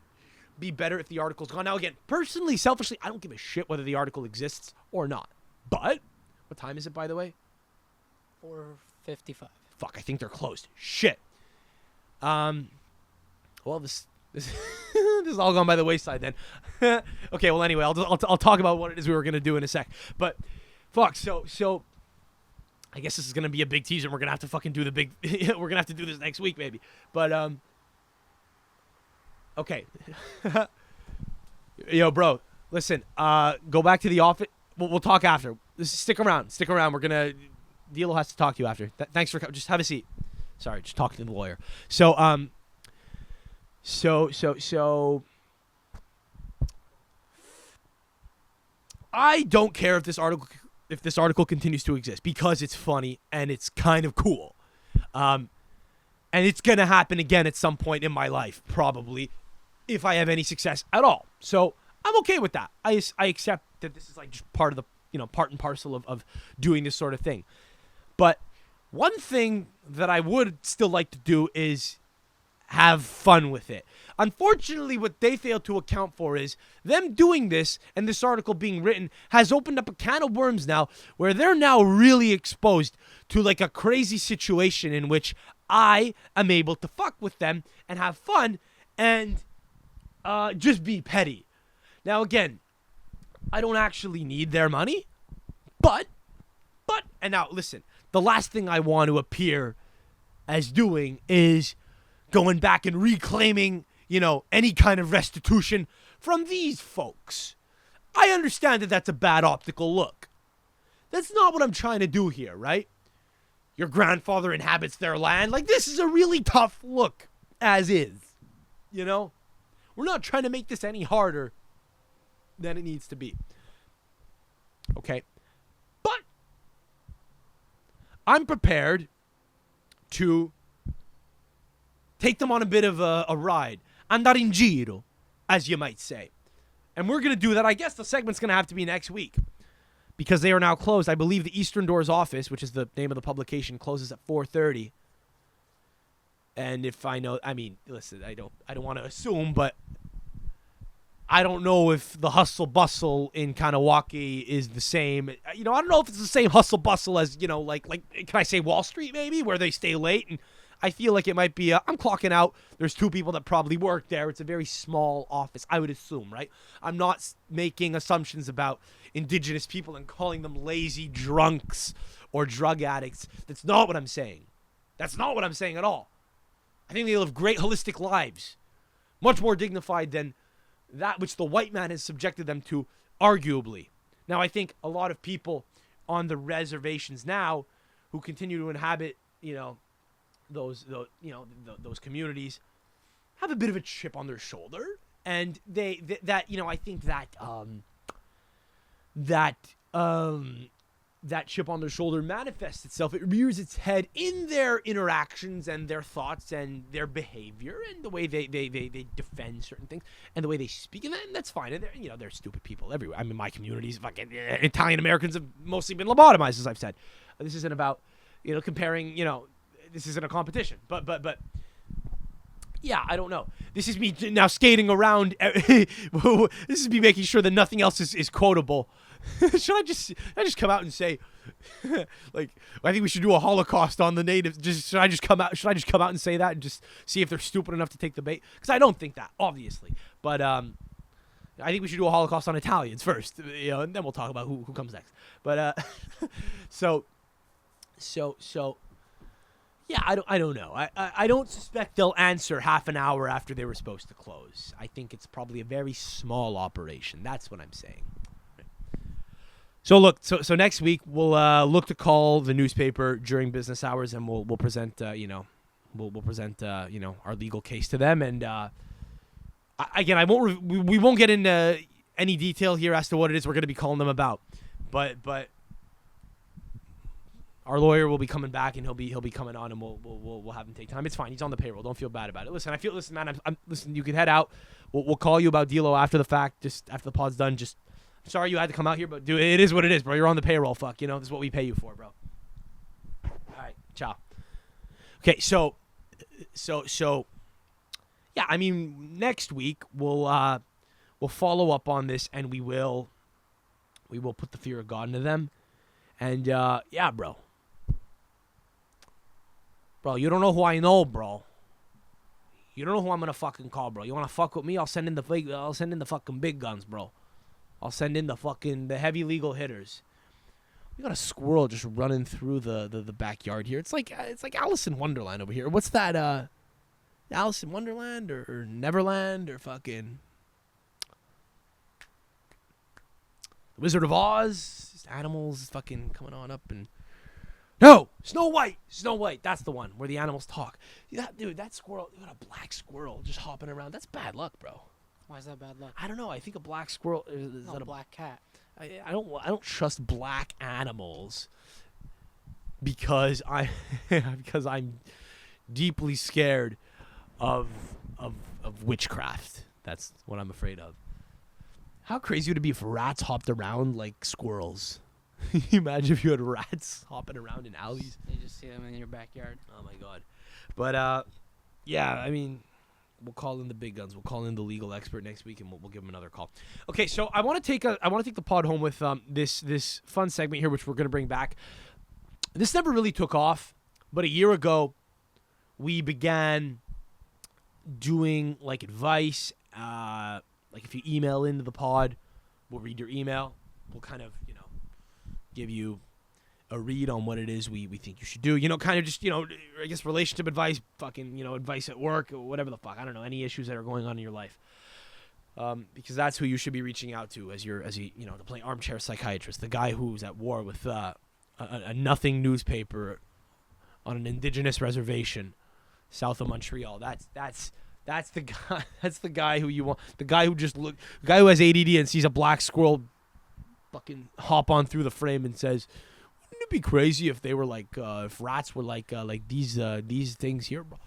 B: be better if the article's gone. Now, again, personally, selfishly, I don't give a shit whether the article exists or not, but. What time is it, by the way?
C: 4:55.
B: Fuck, I think they're closed. Shit. Well, this this is all gone by the wayside then. Okay, well, anyway, I'll talk about what it is we were gonna do in a sec. But fuck, so I guess this is gonna be a big teaser. And we're gonna have to fucking do the big. We're gonna have to do this next week, maybe. But okay. Yo, bro, listen. Go back to the office. We'll talk after. Stick around. We're gonna. DiLo has to talk to you after. Thanks for just have a seat. Sorry, just talking to the lawyer. So I don't care if this article continues to exist because it's funny and it's kind of cool. And it's gonna happen again at some point in my life, probably, if I have any success at all. So I'm okay with that. I accept that this is, like, just part of the, part and parcel of doing this sort of thing. But one thing that I would still like to do is have fun with it. Unfortunately, what they fail to account for is them doing this, and this article being written has opened up a can of worms now where they're now really exposed to, like, a crazy situation in which I am able to fuck with them and have fun and just be petty. Now, again, I don't actually need their money, but, and now, listen, the last thing I want to appear as doing is going back and reclaiming, any kind of restitution from these folks. I understand that that's a bad optical look. That's not what I'm trying to do here, right? Your grandfather inhabits their land. Like, this is a really tough look, as is. We're not trying to make this any harder than it needs to be. Okay? But I'm prepared to take them on a bit of a ride. Andare in giro, as you might say. And we're going to do that. I guess the segment's going to have to be next week because they are now closed. I believe the Eastern Doors office, which is the name of the publication, closes at 4:30. And if I know, listen, I don't want to assume, but I don't know if the hustle bustle in Kanawake is the same. I don't know if it's the same hustle bustle as, like can I say Wall Street maybe, where they stay late. And I feel like it might be I'm clocking out. There's 2 people that probably work there. It's a very small office, I would assume, right? I'm not making assumptions about indigenous people and calling them lazy drunks or drug addicts. That's not what I'm saying. That's not what I'm saying at all. I think they live great holistic lives, much more dignified than that which the white man has subjected them to, arguably. Now, I think a lot of people on the reservations now who continue to inhabit, those communities have a bit of a chip on their shoulder, and I think that that chip on their shoulder manifests itself. It rears its head in their interactions and their thoughts and their behavior and the way they defend certain things and the way they speak. And that's fine. And they're stupid people everywhere. I mean, my communities, fucking Italian Americans have mostly been lobotomized, as I've said. This isn't about, comparing, this isn't a competition. But yeah, I don't know. This is me now skating around. This is me making sure that nothing else is quotable. Should I just come out and say, like, I think we should do a Holocaust on the natives? Should I just come out and say that and just see if they're stupid enough to take the bait? Because I don't think that, obviously. But I think we should do a Holocaust on Italians first, and then we'll talk about who comes next. But so yeah, I don't know. I don't suspect they'll answer half an hour after they were supposed to close. I think it's probably a very small operation. That's what I'm saying. So look, so next week we'll look to call the newspaper during business hours, and we'll present we'll present our legal case to them. And again, we won't get into any detail here as to what it is we're going to be calling them about, but our lawyer will be coming back, and he'll be coming on, and we'll have him take time. It's fine. He's on the payroll. Don't feel bad about it. Listen, man. Listen. You can head out. We'll call you about DiLo after the fact. Just after the pod's done. Just sorry you had to come out here, but dude, it is what it is, bro. You're on the payroll. Fuck. This is what we pay you for, bro. All right. Ciao. Okay. So. Yeah. I mean, next week we'll follow up on this, and we will put the fear of God into them, and yeah, bro. Bro, you don't know who I know, bro. You don't know who I'm gonna fucking call, bro. You wanna fuck with me? I'll send in the fucking big guns, bro. I'll send in the heavy legal hitters. We got a squirrel just running through the backyard here. It's like Alice in Wonderland over here. What's that? Alice in Wonderland or Neverland or fucking The Wizard of Oz? Just animals fucking coming on up and. No! Snow White! That's the one where the animals talk. That squirrel, you got a black squirrel just hopping around. That's bad luck, bro.
C: Why is that bad luck?
B: I don't know. I think a black squirrel is
C: that a black cat?
B: I don't trust black animals because I'm deeply scared of witchcraft. That's what I'm afraid of. How crazy would it be if rats hopped around like squirrels? Imagine if you had rats hopping around in alleys.
C: You just see them in your backyard.
B: Oh my god. But yeah, I mean, we'll call in the big guns. We'll call in the legal expert next week, and we'll give him another call. Okay, so I want to take the pod home with this fun segment here, which we're gonna bring back. This never really took off, but a year ago, we began doing like advice. Like if you email into the pod, we'll read your email. We'll kind of give you a read on what it is we think you should do. Kind of just, I guess relationship advice, fucking, advice at work, or whatever the fuck. I don't know, any issues that are going on in your life. Because that's who you should be reaching out to as you to play armchair psychiatrist, the guy who's at war with a nothing newspaper on an indigenous reservation south of Montreal. That's the guy. That's the guy who you want. The guy who the guy who has ADD and sees a black squirrel fucking hop on through the frame and says, wouldn't it be crazy if they were like if rats were like these things here, bro?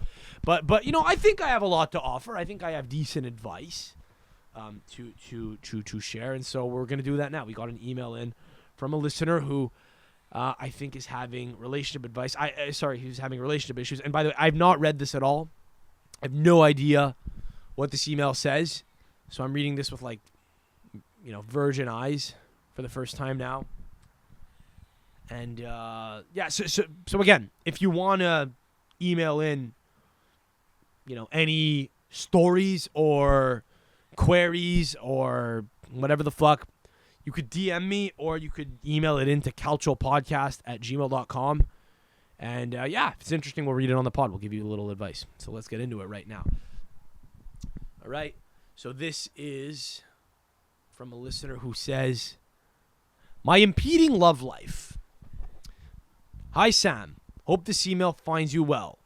B: But I think I have a lot to offer. I think I have decent advice to share, and so we're gonna do that now. We got an email in from a listener who I think is having relationship advice. He's having relationship issues. And by the way, I've not read this at all. I have no idea what this email says, so I'm reading this with virgin eyes for the first time now. And yeah, so again, if you want to email in, any stories or queries or whatever the fuck, you could DM me or you could email it into calciopodcast@gmail.com. And yeah, if it's interesting, we'll read it on the pod. We'll give you a little advice. So let's get into it right now. All right. So this is from a listener who says, my impeding love life. Hi, Sam. Hope this email finds you well.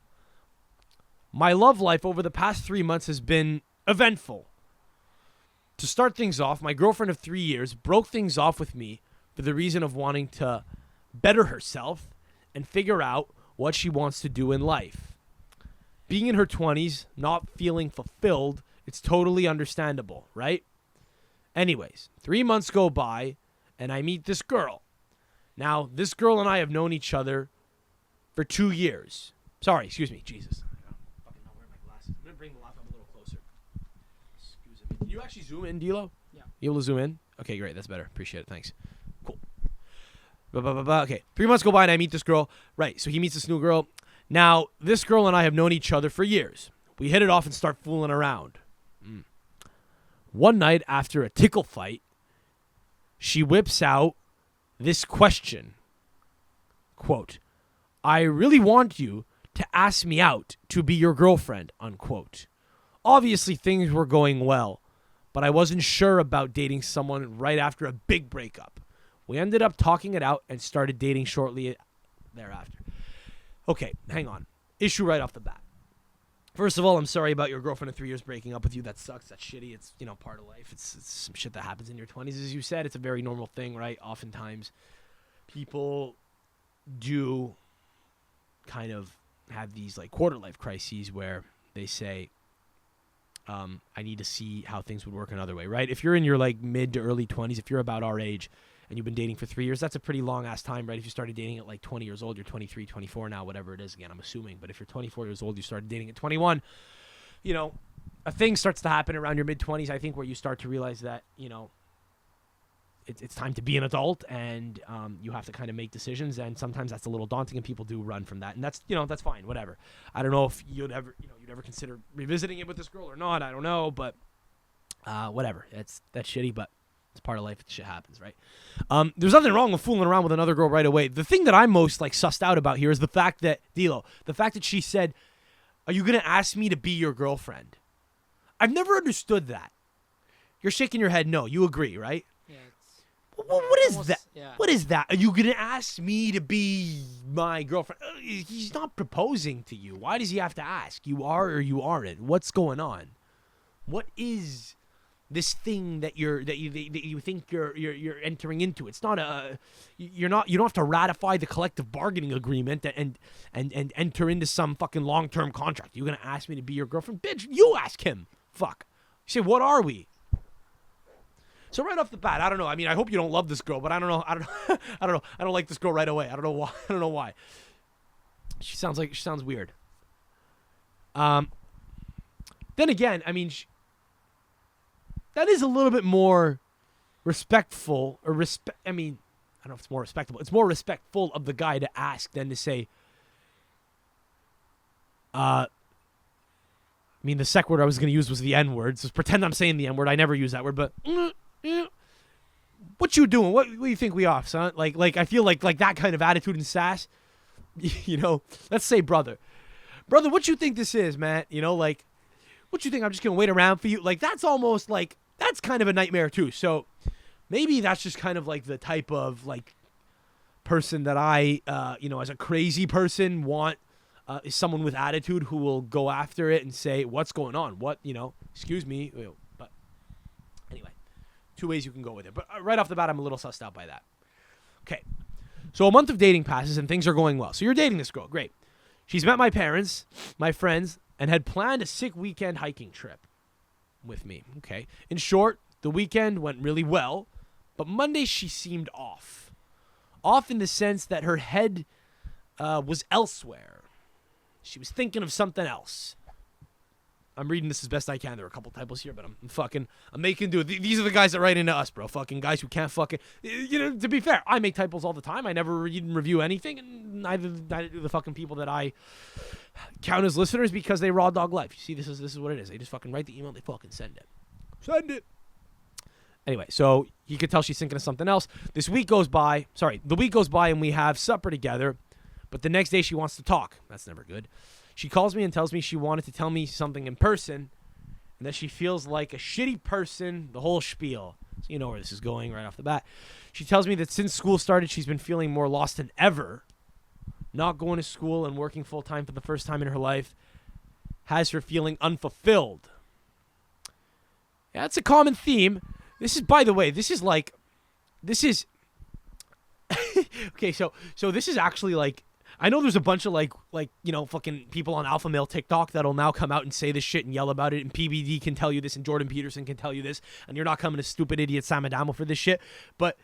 B: My love life over the past 3 months has been eventful. To start things off, my girlfriend of 3 years broke things off with me for the reason of wanting to better herself, and figure out what she wants to do in life. Being in her 20s, not feeling fulfilled, it's totally understandable, right? Anyways, 3 months go by, and I meet this girl. Now, this girl and I have known each other for 2 years. Sorry, excuse me. Jesus. I don't fucking not wearing my glasses. I'm going to bring the laptop a little closer. Excuse me. Can you actually zoom in, DiLo?
C: Yeah.
B: You able to zoom in? Okay, great. That's better. Appreciate it. Thanks. Cool. Okay, 3 months go by, and I meet this girl. Right, so he meets this new girl. Now, this girl and I have known each other for years. We hit it off and start fooling around. One night after a tickle fight, she whips out this question. Quote, I really want you to ask me out to be your girlfriend, unquote. Obviously, things were going well, but I wasn't sure about dating someone right after a big breakup. We ended up talking it out and started dating shortly thereafter. Okay, hang on. Issue right off the bat. First of all, I'm sorry about your girlfriend of 3 years breaking up with you. That sucks. That's shitty. It's, part of life. It's some shit that happens in your 20s. As you said, it's a very normal thing, right? Oftentimes, people do kind of have these, quarter-life crises where they say, I need to see how things would work another way, right? If you're in your, mid to early 20s, if you're about our age, and you've been dating for 3 years, that's a pretty long-ass time, right? If you started dating at 20 years old, you're 23, 24 now, whatever it is, again, I'm assuming. But if you're 24 years old, you started dating at 21, a thing starts to happen around your mid-20s, I think, where you start to realize that, it's time to be an adult, and you have to kind of make decisions, and sometimes that's a little daunting, and people do run from that, and that's, that's fine, whatever. I don't know if you'd ever consider revisiting it with this girl or not, I don't know, but whatever. That's shitty, but it's part of life. Shit happens, right? There's nothing wrong with fooling around with another girl right away. The thing that I'm most sussed out about here is the fact that DiLo, the fact that she said, "Are you gonna ask me to be your girlfriend?" I've never understood that. You're shaking your head. No, you agree, right?
C: Yeah.
B: What is that?
C: Yeah.
B: What is that? Are you gonna ask me to be my girlfriend? He's not proposing to you. Why does he have to ask? You are or you aren't. What's going on? What is this thing that you think you're entering into? It's not you don't have to ratify the collective bargaining agreement and enter into some fucking long-term contract. You're gonna ask me to be your girlfriend? Bitch, you ask him. Fuck. You say, what are we? So right off the bat, I don't know. I mean, I hope you don't love this girl, but I don't know. I don't know. I don't like this girl right away. I don't know why. I don't know why. She sounds weird. Then again, I mean, that is a little bit more respectful, or I mean, I don't know if it's more respectable. It's more respectful of the guy to ask than to say, I mean, the sec word I was going to use was the N word. So pretend I'm saying the N word. I never use that word, but what you doing? What do you think we off, son? Like I feel like that kind of attitude and sass. Let's say brother, what you think this is, man? What you think? I'm just gonna wait around for you? That's almost that's kind of a nightmare too. So maybe that's just kind of the type of person that I, as a crazy person want. Is someone with attitude who will go after it and say, what's going on? What, excuse me. But anyway, two ways you can go with it. But right off the bat, I'm a little sussed out by that. Okay. So a month of dating passes and things are going well. So you're dating this girl. Great. She's met my parents, my friends, and had planned a sick weekend hiking trip with me. Okay. In short, the weekend went really well, but Monday she seemed off. Off in the sense that her head was elsewhere. She was thinking of something else. I'm reading this as best I can. There are a couple typos here, but I'm making do. These are the guys that write into us, bro. Fucking guys who can't fucking... to be fair, I make typos all the time. I never read and review anything, and neither do the fucking people that I count as listeners because they raw dog life. You see, this is what it is. They just fucking write the email, they fucking send it. Send it. Anyway, so you could tell she's thinking of something else. The week goes by, and we have supper together. But the next day she wants to talk. That's never good. She calls me and tells me she wanted to tell me something in person and that she feels like a shitty person, the whole spiel. So you know where this is going right off the bat. She tells me that since school started, she's been feeling more lost than ever. Not going to school and working full-time for the first time in her life has her feeling unfulfilled. Yeah, that's a common theme. This is, by the way, this is Okay, so this is actually like, I know there's a bunch of like fucking people on alpha male TikTok that'll now come out and say this shit and yell about it, and PBD can tell you this, and Jordan Peterson can tell you this, and you're not coming to stupid idiot Sam Adamo for this shit. But,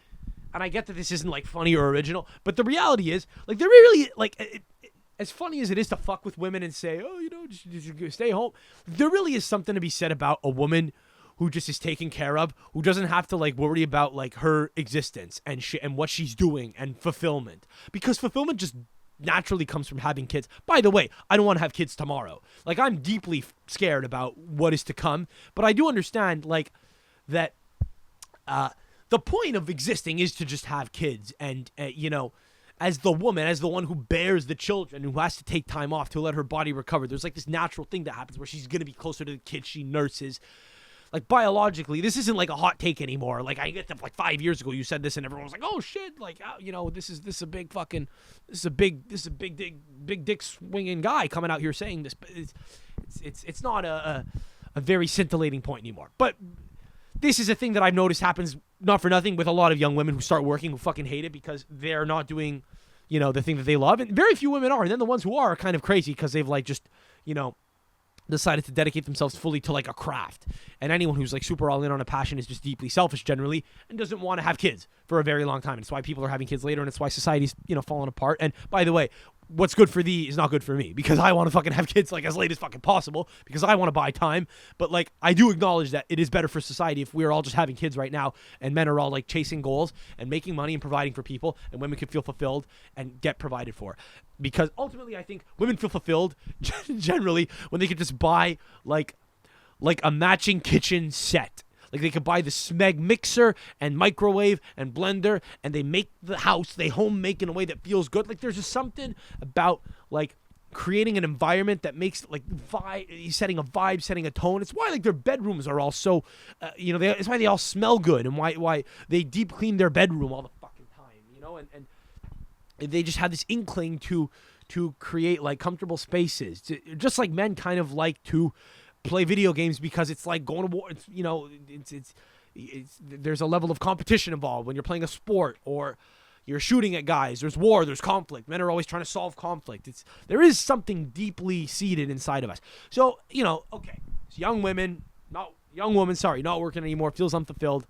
B: and I get that this isn't like funny or original, but the reality is, like, they're really like, as funny as it is to fuck with women and say, oh, just stay home, there really is something to be said about a woman who just is taken care of, who doesn't have to like worry about like her existence and shit and what she's doing and fulfillment, because fulfillment just naturally comes from having kids. By the way, I don't want to have kids tomorrow. Like, I'm deeply scared about what is to come, but I do understand like that the point of existing is to just have kids, and as the woman, as the one who bears the children, who has to take time off to let her body recover, there's like this natural thing that happens where she's going to be closer to the kids she nurses. Like, biologically, this isn't like a hot take anymore. Like, I get that like 5 years ago you said this and everyone was like, oh shit, like, this is a big fucking, this is a big dick swinging guy coming out here saying this. But it's not a very scintillating point anymore. But this is a thing that I've noticed happens, not for nothing, with a lot of young women who start working who fucking hate it because they're not doing, the thing that they love. And very few women are. And then the ones who are kind of crazy because they've like just, decided to dedicate themselves fully to like a craft. And anyone who's like super all in on a passion is just deeply selfish generally and doesn't want to have kids for a very long time. And it's why people are having kids later, and it's why society's, falling apart. And by the way, what's good for thee is not good for me, because I want to fucking have kids like as late as fucking possible because I want to buy time. But like, I do acknowledge that it is better for society if we're all just having kids right now and men are all like chasing goals and making money and providing for people, and women can feel fulfilled and get provided for. Because ultimately, I think women feel fulfilled generally when they can just buy like a matching kitchen set. Like, they could buy the Smeg mixer and microwave and blender, and they make the house, they home make in a way that feels good. Like, there's just something about like creating an environment that makes like setting a vibe, setting a tone. It's why like their bedrooms are all so, it's why they all smell good, and why they deep clean their bedroom all the fucking time, and they just have this inkling to create like comfortable spaces, just like men kind of like to play video games because it's like going to war. It's there's a level of competition involved when you're playing a sport or you're shooting at guys. There's war, there's conflict. Men are always trying to solve conflict. There is something deeply seated inside of us. So, okay, it's young woman, not working anymore, feels unfulfilled,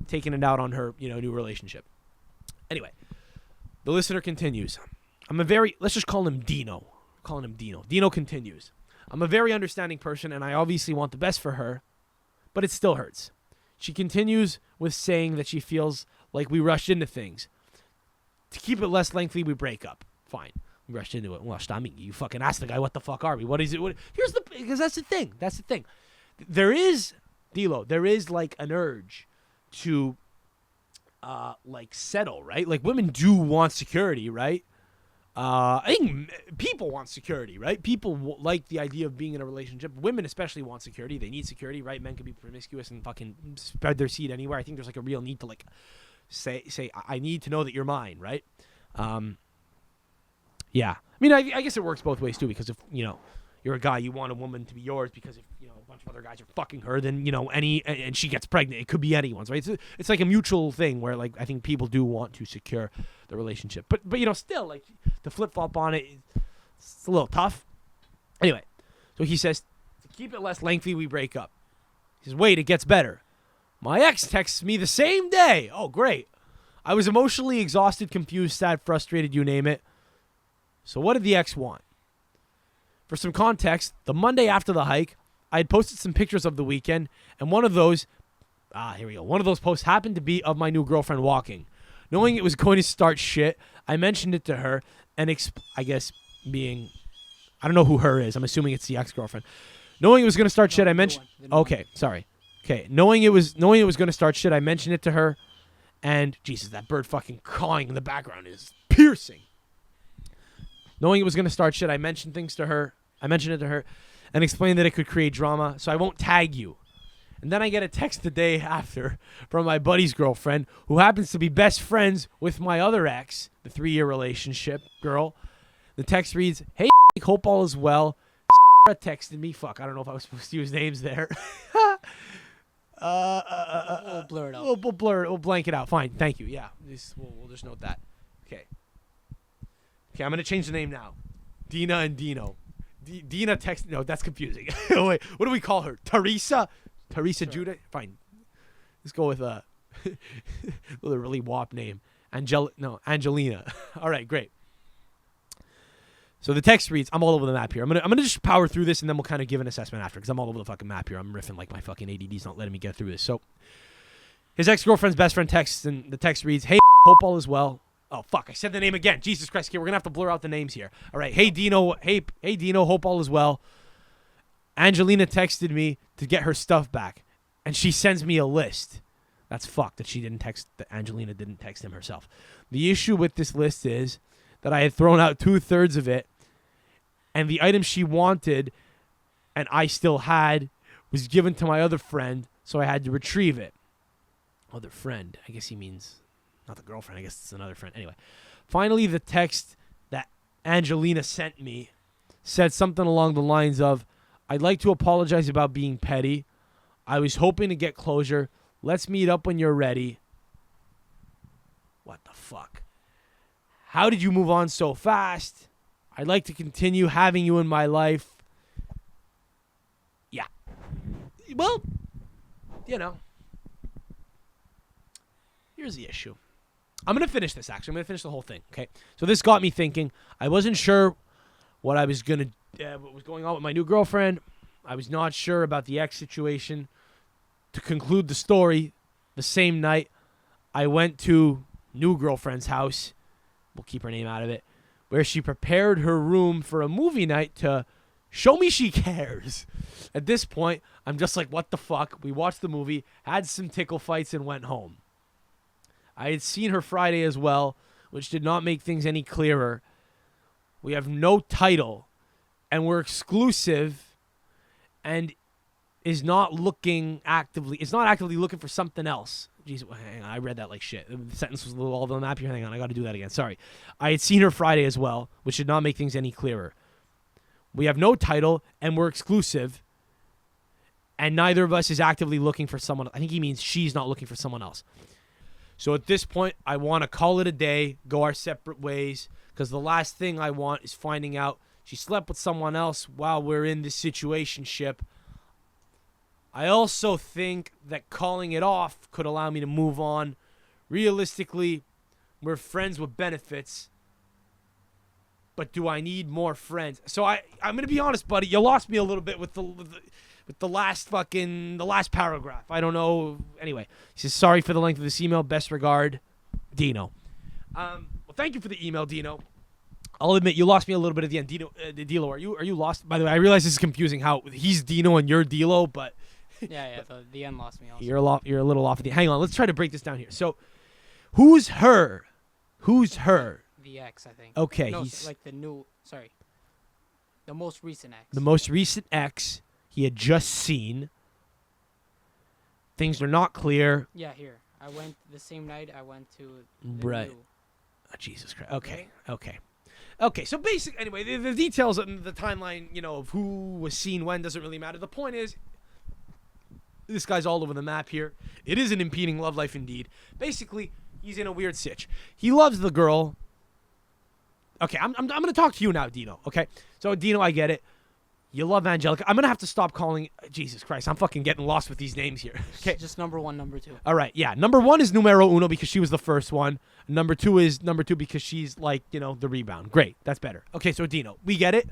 B: taking it out on her, new relationship. Anyway, the listener continues. Let's just call him Dino. Calling him Dino. Dino continues. I'm a very understanding person, and I obviously want the best for her, but it still hurts. She continues with saying that she feels like we rushed into things. To keep it less lengthy, we break up. Fine. We rushed into it. Well, you fucking asked the guy, what the fuck are we? What is it? Because that's the thing. That's the thing. There is, DiLo, there is like an urge to like settle, right? Like, women do want security, right? I think people want security, right? People like the idea of being in a relationship. Women especially want security. They need security, right? Men can be promiscuous and fucking spread their seed anywhere. I think there's like a real need to like say I need to know that you're mine, right? Yeah. I mean, I guess it works both ways too, because if, you're a guy, you want a woman to be yours, because if, a bunch of other guys are fucking her, then, and she gets pregnant, it could be anyone's, right? It's like a mutual thing where, like, I think people do want to secure the relationship. But still, like, the flip-flop on it, it's a little tough. Anyway, so he says, to keep it less lengthy, we break up. He says, wait, it gets better. My ex texts me the same day. Oh, great. I was emotionally exhausted, confused, sad, frustrated, you name it. So what did the ex want? For some context, the Monday after the hike, I had posted some pictures of the weekend, and one of those posts happened to be of my new girlfriend walking. Knowing it was going to start shit, I mentioned it to her, and I don't know who her is. I'm assuming it's the ex-girlfriend. Knowing it was going to start shit, I mentioned... Okay, sorry. Okay, knowing it was going to start shit, I mentioned it to her, and... Jesus, that bird fucking cawing in the background is piercing. Knowing it was going to start shit, I mentioned it to her, and explained that it could create drama, so I won't tag you. And then I get a text the day after from my buddy's girlfriend, who happens to be best friends with my other ex, the 3-year relationship girl. The text reads, "Hey, hope all is well. Texted me." Fuck, I don't know if I was supposed to use names there.
C: We'll blur it out.
B: We'll blank it out. Fine, thank you. Yeah, we'll just note that. Okay. Okay, I'm going to change the name now. Dina and Dino. Dina text. No, that's confusing. Wait, what do we call her? Teresa? Teresa Judah? Fine. Let's go with a really wop name. Angelina. All right, great. So the text reads, I'm all over the map here. I'm gonna just power through this and then we'll kind of give an assessment after because I'm all over the fucking map here. I'm riffing like my fucking ADD's not letting me get through this. So his ex-girlfriend's best friend texts and the text reads, hey, hope all is well. Oh, fuck, I said the name again. Jesus Christ, okay, we're gonna have to blur out the names here. All right, hey, Dino, hope all is well. Angelina texted me to get her stuff back and she sends me a list. That's fucked that Angelina didn't text him herself. The issue with this list is that I had thrown out 2/3 of it and the item she wanted and I still had was given to my other friend, so I had to retrieve it. Other friend. I guess he means not the girlfriend. I guess it's another friend. Anyway, finally the text that Angelina sent me said something along the lines of, I'd like to apologize about being petty. I was hoping to get closure. Let's meet up when you're ready. What the fuck? How did you move on so fast? I'd like to continue having you in my life. Yeah. Well, you know. Here's the issue. I'm going to finish this, actually. I'm going to finish the whole thing, okay? So this got me thinking. I wasn't sure what was going on with my new girlfriend. I was not sure about the ex situation. To conclude the story, the same night, I went to new girlfriend's house. We'll keep her name out of it. Where she prepared her room for a movie night to show me she cares. At this point, I'm just like, what the fuck? We watched the movie, had some tickle fights, and went home. I had seen her Friday as well, which did not make things any clearer. We have no title, and we're exclusive, and is not actively looking for something else. Jeez, hang on, I read that like shit. The sentence was a little all over the map here. Hang on, I got to do that again. Sorry. I had seen her Friday as well, which did not make things any clearer. We have no title, and we're exclusive, and neither of us is actively looking for someone. I think he means she's not looking for someone else. So at this point, I want to call it a day, go our separate ways, because the last thing I want is finding out she slept with someone else while we're in this situationship. I also think that calling it off could allow me to move on. Realistically, we're friends with benefits. But do I need more friends? So I'm going to be honest, buddy. You lost me a little bit with the last paragraph. I don't know. Anyway, he says, sorry for the length of this email. Best regard, Dino. Well, thank you for the email, Dino. I'll admit you lost me a little bit at the end. DiLo, are you lost? By the way, I realize this is confusing how he's Dino and you're DiLo, but
C: Yeah, the end lost me also.
B: You're a little off at the. Hang on, let's try to break this down here. So, who's her? Who's her?
C: The ex, I think.
B: Okay,
C: no,
B: he's
C: like the most recent ex.
B: The most recent ex he had just seen. Things are not clear.
C: Yeah, here. I went the same night I went to
B: right.
C: new.
B: Oh, Jesus Christ. Okay. So basic. Anyway, the details of the timeline, of who was seen when doesn't really matter. The point is, this guy's all over the map here. It is an impeding love life indeed. Basically, he's in a weird sitch. He loves the girl. Okay, I'm going to talk to you now, Dino. Okay, so Dino, I get it. You love Angelica. I'm going to have to stop calling. Jesus Christ, I'm fucking getting lost with these names here. Okay,
C: just number one, number two.
B: All right, yeah. Number one is numero uno because she was the first one. Number two is number two because she's like, the rebound. Great, that's better. Okay, so Dino, we get it.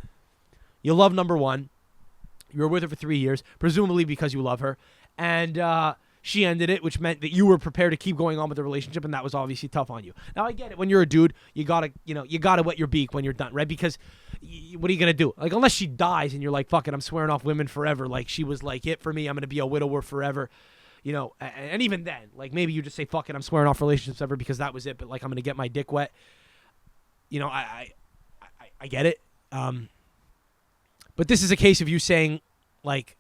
B: You love number one. You were with her for 3 years, presumably because you love her. And she ended it, which meant that you were prepared to keep going on with the relationship, and that was obviously tough on you. Now, I get it. When you're a dude, you gotta wet your beak when you're done, right? Because what are you gonna do? Like, unless she dies and you're like, fuck it, I'm swearing off women forever. Like, she was like it for me. I'm gonna be a widower forever. And even then, like, maybe you just say, fuck it, I'm swearing off relationships ever because that was it. But like, I'm gonna get my dick wet. I get it. But this is a case of you saying, like,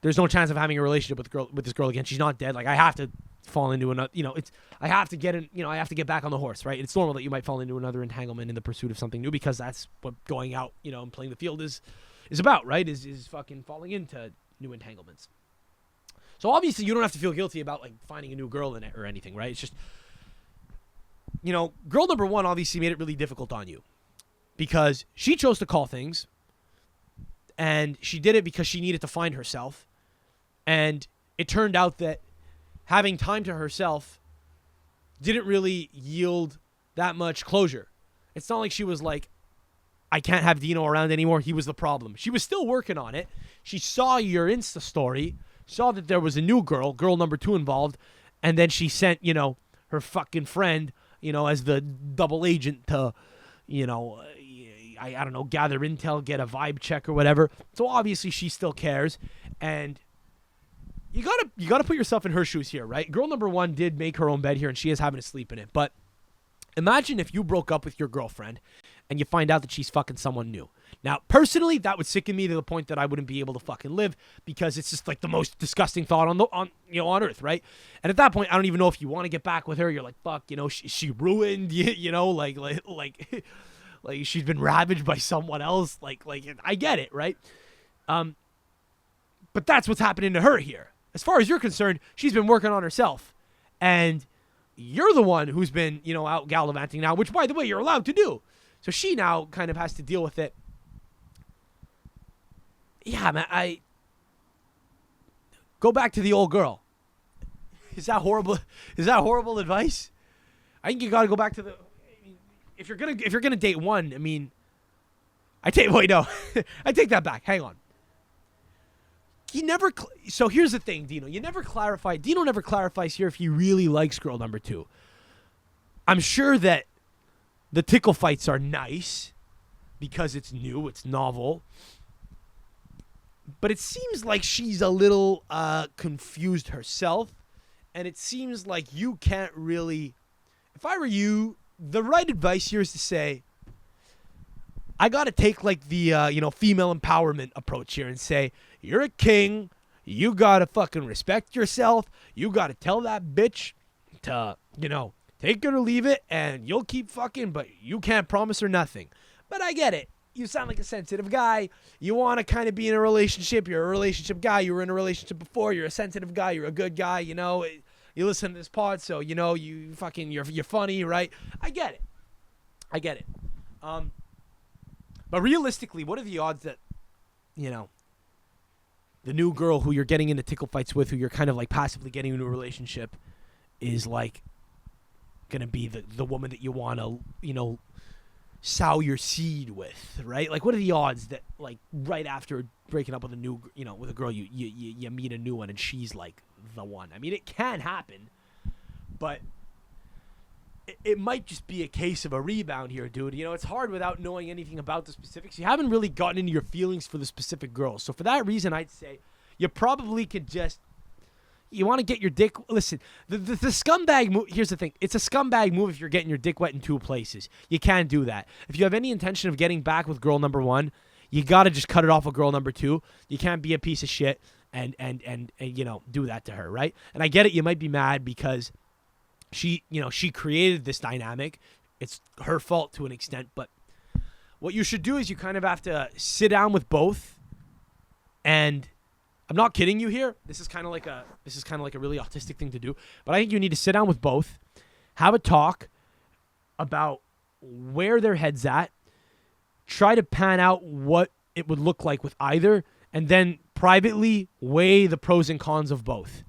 B: there's no chance of having a relationship with this girl again. She's not dead. Like, I have to fall into another, I have to get in, I have to get back on the horse, right? It's normal that you might fall into another entanglement in the pursuit of something new because that's what going out, and playing the field is about, right? Is fucking falling into new entanglements. So obviously you don't have to feel guilty about like finding a new girl in it or anything, right? It's just girl number one obviously made it really difficult on you because she chose to call things, and she did it because she needed to find herself. And it turned out that having time to herself didn't really yield that much closure. It's not like she was like, I can't have Dino around anymore. He was the problem. She was still working on it. She saw your Insta story, saw that there was a new girl number two involved, and then she sent, her fucking friend, as the double agent to, I don't know, gather intel, get a vibe check or whatever. So obviously she still cares, and you gotta put yourself in her shoes here, right? Girl number one did make her own bed here, and she is having to sleep in it. But imagine if you broke up with your girlfriend and you find out that she's fucking someone new. Now, personally, that would sicken me to the point that I wouldn't be able to fucking live, because it's just like the most disgusting thought on earth, right? And at that point, I don't even know if you want to get back with her. You're like, fuck, she ruined, like she's been ravaged by someone else. Like I get it, right? But that's what's happening to her here. As far as you're concerned, she's been working on herself, and you're the one who's been, out gallivanting now, which, by the way, you're allowed to do. So she now kind of has to deal with it. Yeah, man, I go back to the old girl. Is that horrible? Is that horrible advice? I think you got to go back to the. If you're gonna date one, I take that back. Hang on. So here's the thing, Dino. Dino never clarifies here if he really likes girl number two. I'm sure that the tickle fights are nice because it's new, it's novel. But it seems like she's a little confused herself. And it seems like you can't really... If I were you, the right advice here is to say, I got to take like the, female empowerment approach here and say, you're a king. You got to fucking respect yourself. You got to tell that bitch to, take it or leave it, and you'll keep fucking, but you can't promise her nothing. But I get it. You sound like a sensitive guy. You want to kind of be in a relationship. You're a relationship guy. You were in a relationship before. You're a sensitive guy. You're a good guy. You listen to this pod, so you're funny, right? I get it. But realistically, what are the odds that, the new girl who you're getting into tickle fights with, who you're kind of like passively getting into a relationship, is like gonna be the woman that you want to, sow your seed with, right? Like, what are the odds that like right after breaking up with a new, with a girl, you meet a new one and she's like the one? It can happen, but it might just be a case of a rebound here, dude. It's hard without knowing anything about the specifics. You haven't really gotten into your feelings for the specific girls. So for that reason, I'd say you probably could just... You want to get your dick... Listen, the scumbag move... Here's the thing. It's a scumbag move if you're getting your dick wet in two places. You can't do that. If you have any intention of getting back with girl number one, you got to just cut it off with girl number two. You can't be a piece of shit and do that to her, right? And I get it. You might be mad because... She created this dynamic. It's her fault to an extent, but what you should do is you kind of have to sit down with both. And I'm not kidding you here. This is kind of like a really autistic thing to do, but I think you need to sit down with both, have a talk about where their head's at, try to pan out what it would look like with either, and then privately weigh the pros and cons of both.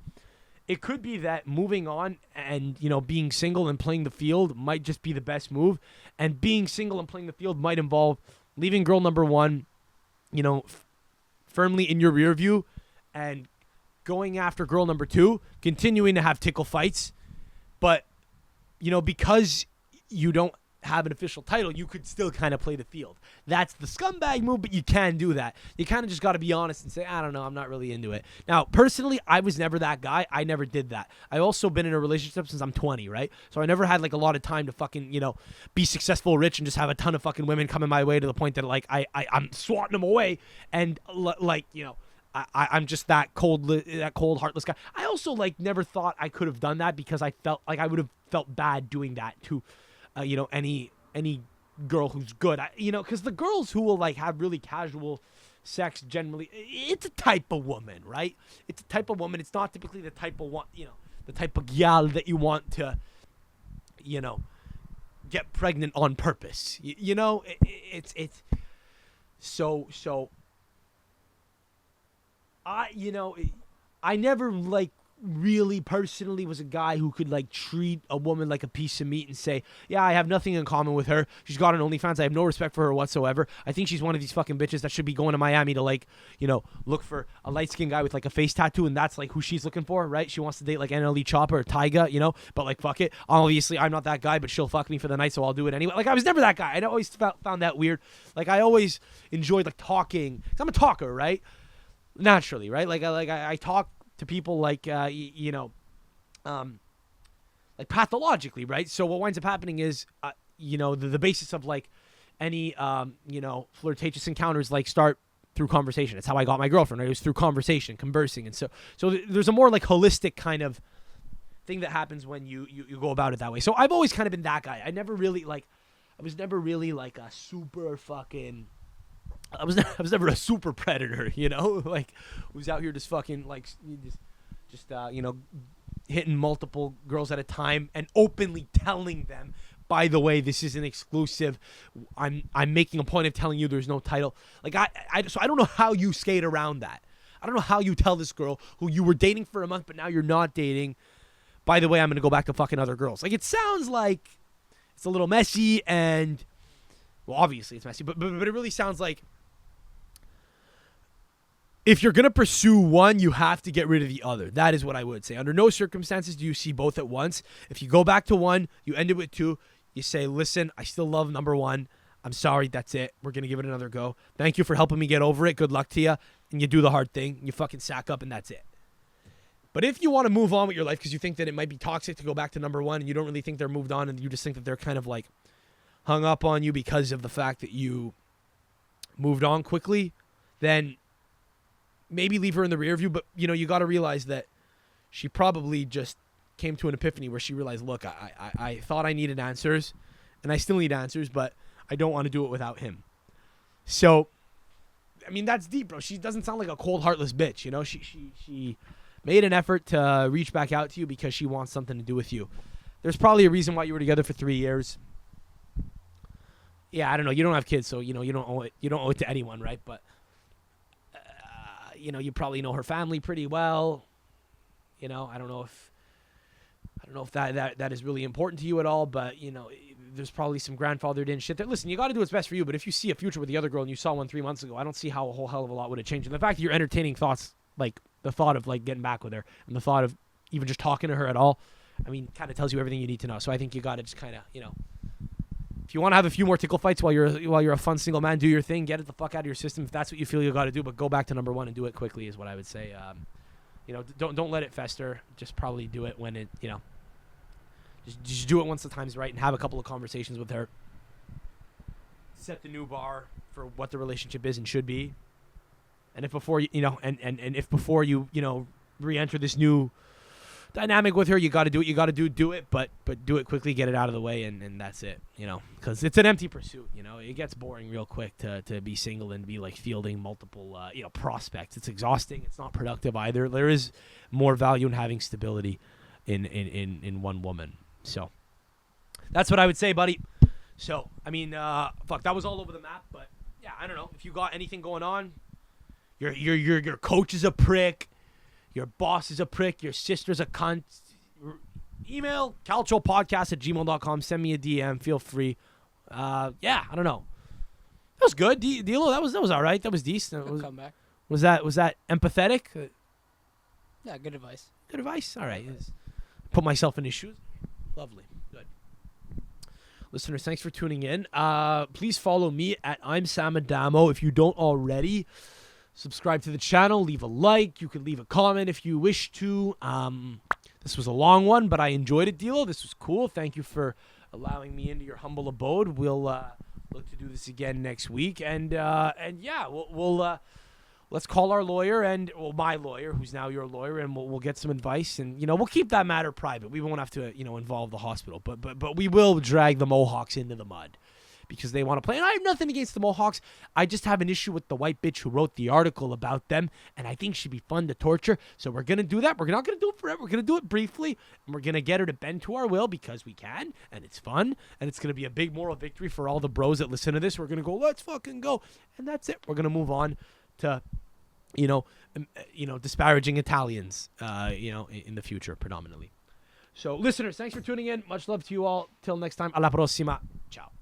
B: It could be that moving on and, being single and playing the field might just be the best move. And being single and playing the field might involve leaving girl number one, firmly in your rear view and going after girl number two, continuing to have tickle fights. But, because you don't have an official title, you could still kind of play the field. That's the scumbag move, but you can do that. You kind of just got to be honest and say, I don't know, I'm not really into it. Now, personally, I was never that guy. I never did that. I also been in a relationship since I'm 20, right? So I never had like a lot of time to fucking, be successful, rich, and just have a ton of fucking women coming my way to the point that like I'm swatting them away and I'm just that cold, heartless guy. I also like never thought I could have done that because I felt like I would have felt bad doing that to any girl who's good, because the girls who will like have really casual sex generally, it's a type of woman, right? It's a type of woman. It's not typically the type of one, the type of gal that you want to, get pregnant on purpose. You know, it's so I never like really personally was a guy who could like treat a woman like a piece of meat and say, yeah, I have nothing in common with her. She's got an OnlyFans. I have no respect for her whatsoever. I think she's one of these fucking bitches that should be going to Miami to like, look for a light-skinned guy with like a face tattoo, and that's like who she's looking for, right? She wants to date like NLE Chopper or Tyga, but like fuck it. Obviously, I'm not that guy, but she'll fuck me for the night, so I'll do it anyway. Like I was never that guy. I always found that weird. Like I always enjoyed like talking. 'Cause I'm a talker, right? Naturally, right? Like I talk to people like like pathologically, right? So what winds up happening is the basis of like any flirtatious encounters like start through conversation. It's how I got my girlfriend, right? It was through conversation, conversing. And so there's a more like holistic kind of thing that happens when you go about it that way. So I've always kind of been that guy. I was never really like a super fucking I was never a super predator, like who's out here just fucking like just hitting multiple girls at a time and openly telling them, by the way, this is an exclusive. I'm making a point of telling you there's no title. Like so I don't know how you skate around that. I don't know how you tell this girl who you were dating for a month but now you're not dating, by the way, I'm gonna go back to fucking other girls. Like it sounds like it's a little messy and well, obviously it's messy, but it really sounds like if you're going to pursue one, you have to get rid of the other. That is what I would say. Under no circumstances do you see both at once. If you go back to one, you end it with two, you say, listen, I still love number one. I'm sorry, that's it. We're going to give it another go. Thank you for helping me get over it. Good luck to you. And you do the hard thing. You fucking sack up and that's it. But if you want to move on with your life because you think that it might be toxic to go back to number one and you don't really think they're moved on and you just think that they're kind of like hung up on you because of the fact that you moved on quickly, then maybe leave her in the rear view, but you got to realize that she probably just came to an epiphany where she realized, look, I thought I needed answers and I still need answers, but I don't want to do it without him. So, I mean, that's deep, bro. She doesn't sound like a cold, heartless bitch. She made an effort to reach back out to you because she wants something to do with you. There's probably a reason why you were together for 3 years. Yeah, I don't know. You don't have kids, so, you don't owe it. You don't owe it to anyone, right? But you probably know her family pretty well. I don't know if that is really important to you at all, but there's probably some grandfathered in shit that, listen, you got to do what's best for you, but if you see a future with the other girl and you saw one 3 months ago, I don't see how a whole hell of a lot would have changed. And the fact that you're entertaining thoughts, like the thought of like getting back with her and the thought of even just talking to her at all, I mean, kind of tells you everything you need to know. So I think you got to just kind of, if you want to have a few more tickle fights while you're a fun single man, do your thing, get it the fuck out of your system if that's what you feel you got to do. But go back to number one and do it quickly is what I would say. Don't let it fester. Just probably do it when it just do it once the time's right and have a couple of conversations with her. Set the new bar for what the relationship is and should be. And if before if before you re-enter this new dynamic with her, you got to do what you got to do it, but do it quickly, get it out of the way, and that's it, because it's an empty pursuit. It gets boring real quick to be single and be like fielding multiple prospects. It's exhausting. It's not productive either. There is more value in having stability in one woman. So that's what I would say, buddy. So I mean, that was all over the map, but yeah, I don't know if you got anything going on. Your coach is a prick. Your boss is a prick. Your sister's a cunt. Email calciopodcast@gmail.com. Send me a DM. Feel free. I don't know. That was good. DiLo, that was all right. That was decent.
C: Good comeback.
B: Was that empathetic?
C: Yeah, good advice.
B: Good advice. All right. Put myself in his shoes. Lovely. Good. Listeners, thanks for tuning in. Please follow me at I'm Sam Adamo if you don't already. Subscribe to the channel, leave a like. You could leave a comment if you wish to. This was a long one, but I enjoyed it, DiLo. This was cool. Thank you for allowing me into your humble abode. We'll look to do this again next week. And yeah, we'll let's call our lawyer my lawyer, who's now your lawyer, and we'll get some advice. And, we'll keep that matter private. We won't have to, involve the hospital. But we will drag the Mohawks into the mud. because they want to play. And I have nothing against the Mohawks. I just have an issue with the white bitch who wrote the article about them, and I think she'd be fun to torture. So we're going to do that. We're not going to do it forever. We're going to do it briefly, and we're going to get her to bend to our will because we can, and it's fun, and it's going to be a big moral victory for all the bros that listen to this. We're going to go, let's fucking go, and that's it. We're going to move on to, disparaging Italians, in the future predominantly. So, listeners, thanks for tuning in. Much love to you all. Till next time. Alla prossima. Ciao.